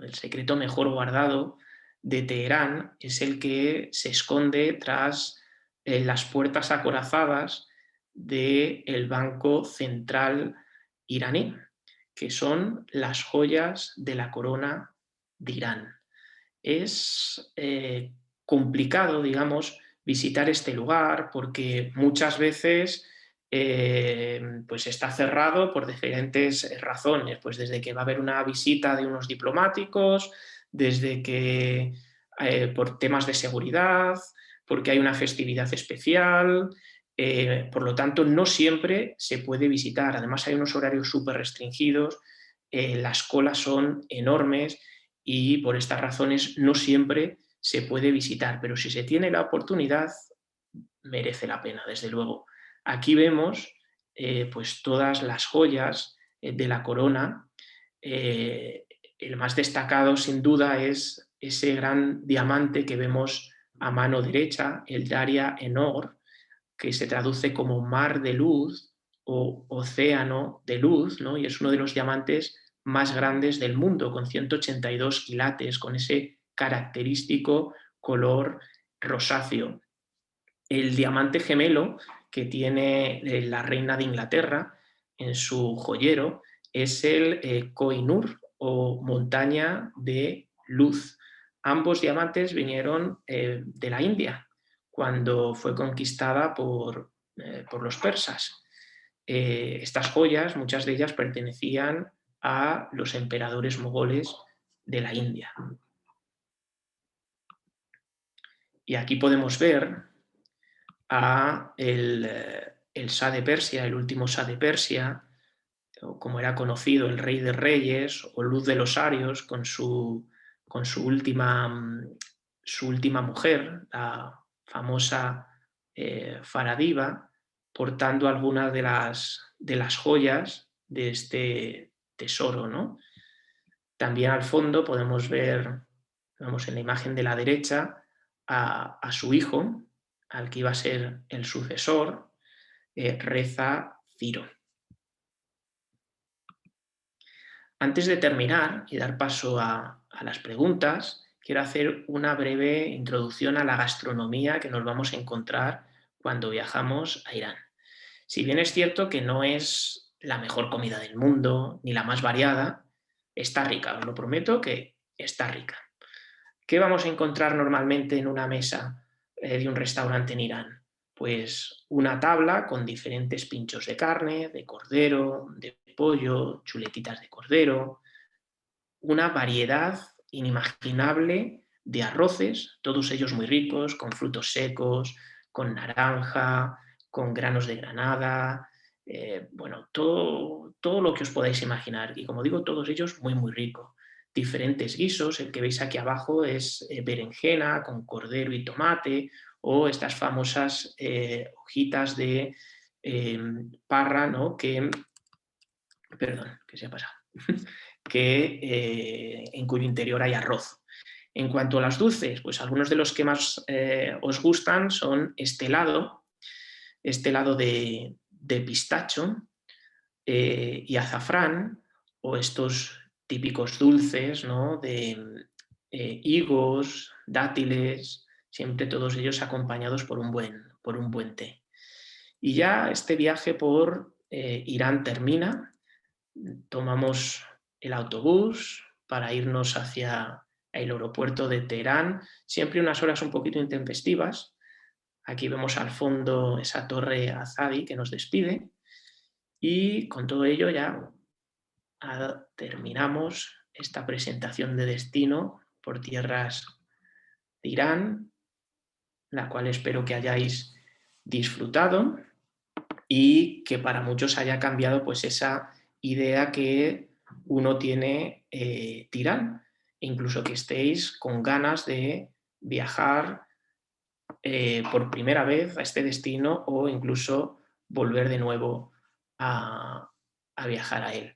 el secreto mejor guardado de Teherán, es el que se esconde tras las puertas acorazadas del Banco Central iraní, que son las joyas de la corona de Irán. Es complicado, digamos, visitar este lugar porque muchas veces pues está cerrado por diferentes razones, pues desde que va a haber una visita de unos diplomáticos, desde que por temas de seguridad, porque hay una festividad especial, por lo tanto no siempre se puede visitar. Además hay unos horarios súper restringidos, las colas son enormes y por estas razones no siempre se puede visitar, pero si se tiene la oportunidad merece la pena, desde luego. Aquí vemos pues todas las joyas de la corona. El más destacado, sin duda, es ese gran diamante que vemos a mano derecha, el Daria Enor, que se traduce como mar de luz o océano de luz, ¿no?, y es uno de los diamantes más grandes del mundo, con 182 quilates, con ese característico color rosáceo. El diamante gemelo que tiene la reina de Inglaterra en su joyero es el Koh-i-Noor, o montaña de luz. Ambos diamantes vinieron de la India cuando fue conquistada por los persas. Estas joyas, muchas de ellas pertenecían a los emperadores mogoles de la India. Y aquí podemos ver a el Shah de Persia, el último Shah de Persia, o como era conocido, el Rey de Reyes, o Luz de los Arios, con su última su última mujer, la famosa Faradiva, portando algunas de las joyas de este tesoro, ¿no? También al fondo podemos ver, vamos, en la imagen de la derecha, a su hijo, al que iba a ser el sucesor, Reza Ciro. Antes de terminar y dar paso a las preguntas, quiero hacer una breve introducción a la gastronomía que nos vamos a encontrar cuando viajamos a Irán. Si bien es cierto que no es la mejor comida del mundo, ni la más variada, está rica, os lo prometo que está rica. ¿Qué vamos a encontrar normalmente en una mesa de un restaurante en Irán? Pues una tabla con diferentes pinchos de carne, de cordero, de pollo, chuletitas de cordero, una variedad inimaginable de arroces, todos ellos muy ricos, con frutos secos, con naranja, con granos de granada, bueno, todo lo que os podáis imaginar. Y como digo, todos ellos muy, muy ricos. Diferentes guisos, el que veis aquí abajo es berenjena con cordero y tomate, o estas famosas hojitas de parra, ¿no? Perdón, que se ha pasado. En cuyo interior hay arroz. En cuanto a las dulces, pues algunos de los que más os gustan son este helado de pistacho y azafrán, o estos típicos dulces, ¿no? De higos, dátiles, siempre todos ellos acompañados por un buen té. Y ya este viaje por Irán termina. Tomamos el autobús para irnos hacia el aeropuerto de Teherán, siempre unas horas un poquito intempestivas. Aquí vemos al fondo esa torre Azadi que nos despide, y con todo ello ya terminamos esta presentación de destino por tierras de Irán, la cual espero que hayáis disfrutado y que para muchos haya cambiado pues esa idea que uno tiene de Irán, incluso que estéis con ganas de viajar por primera vez a este destino, o incluso volver de nuevo a viajar a él.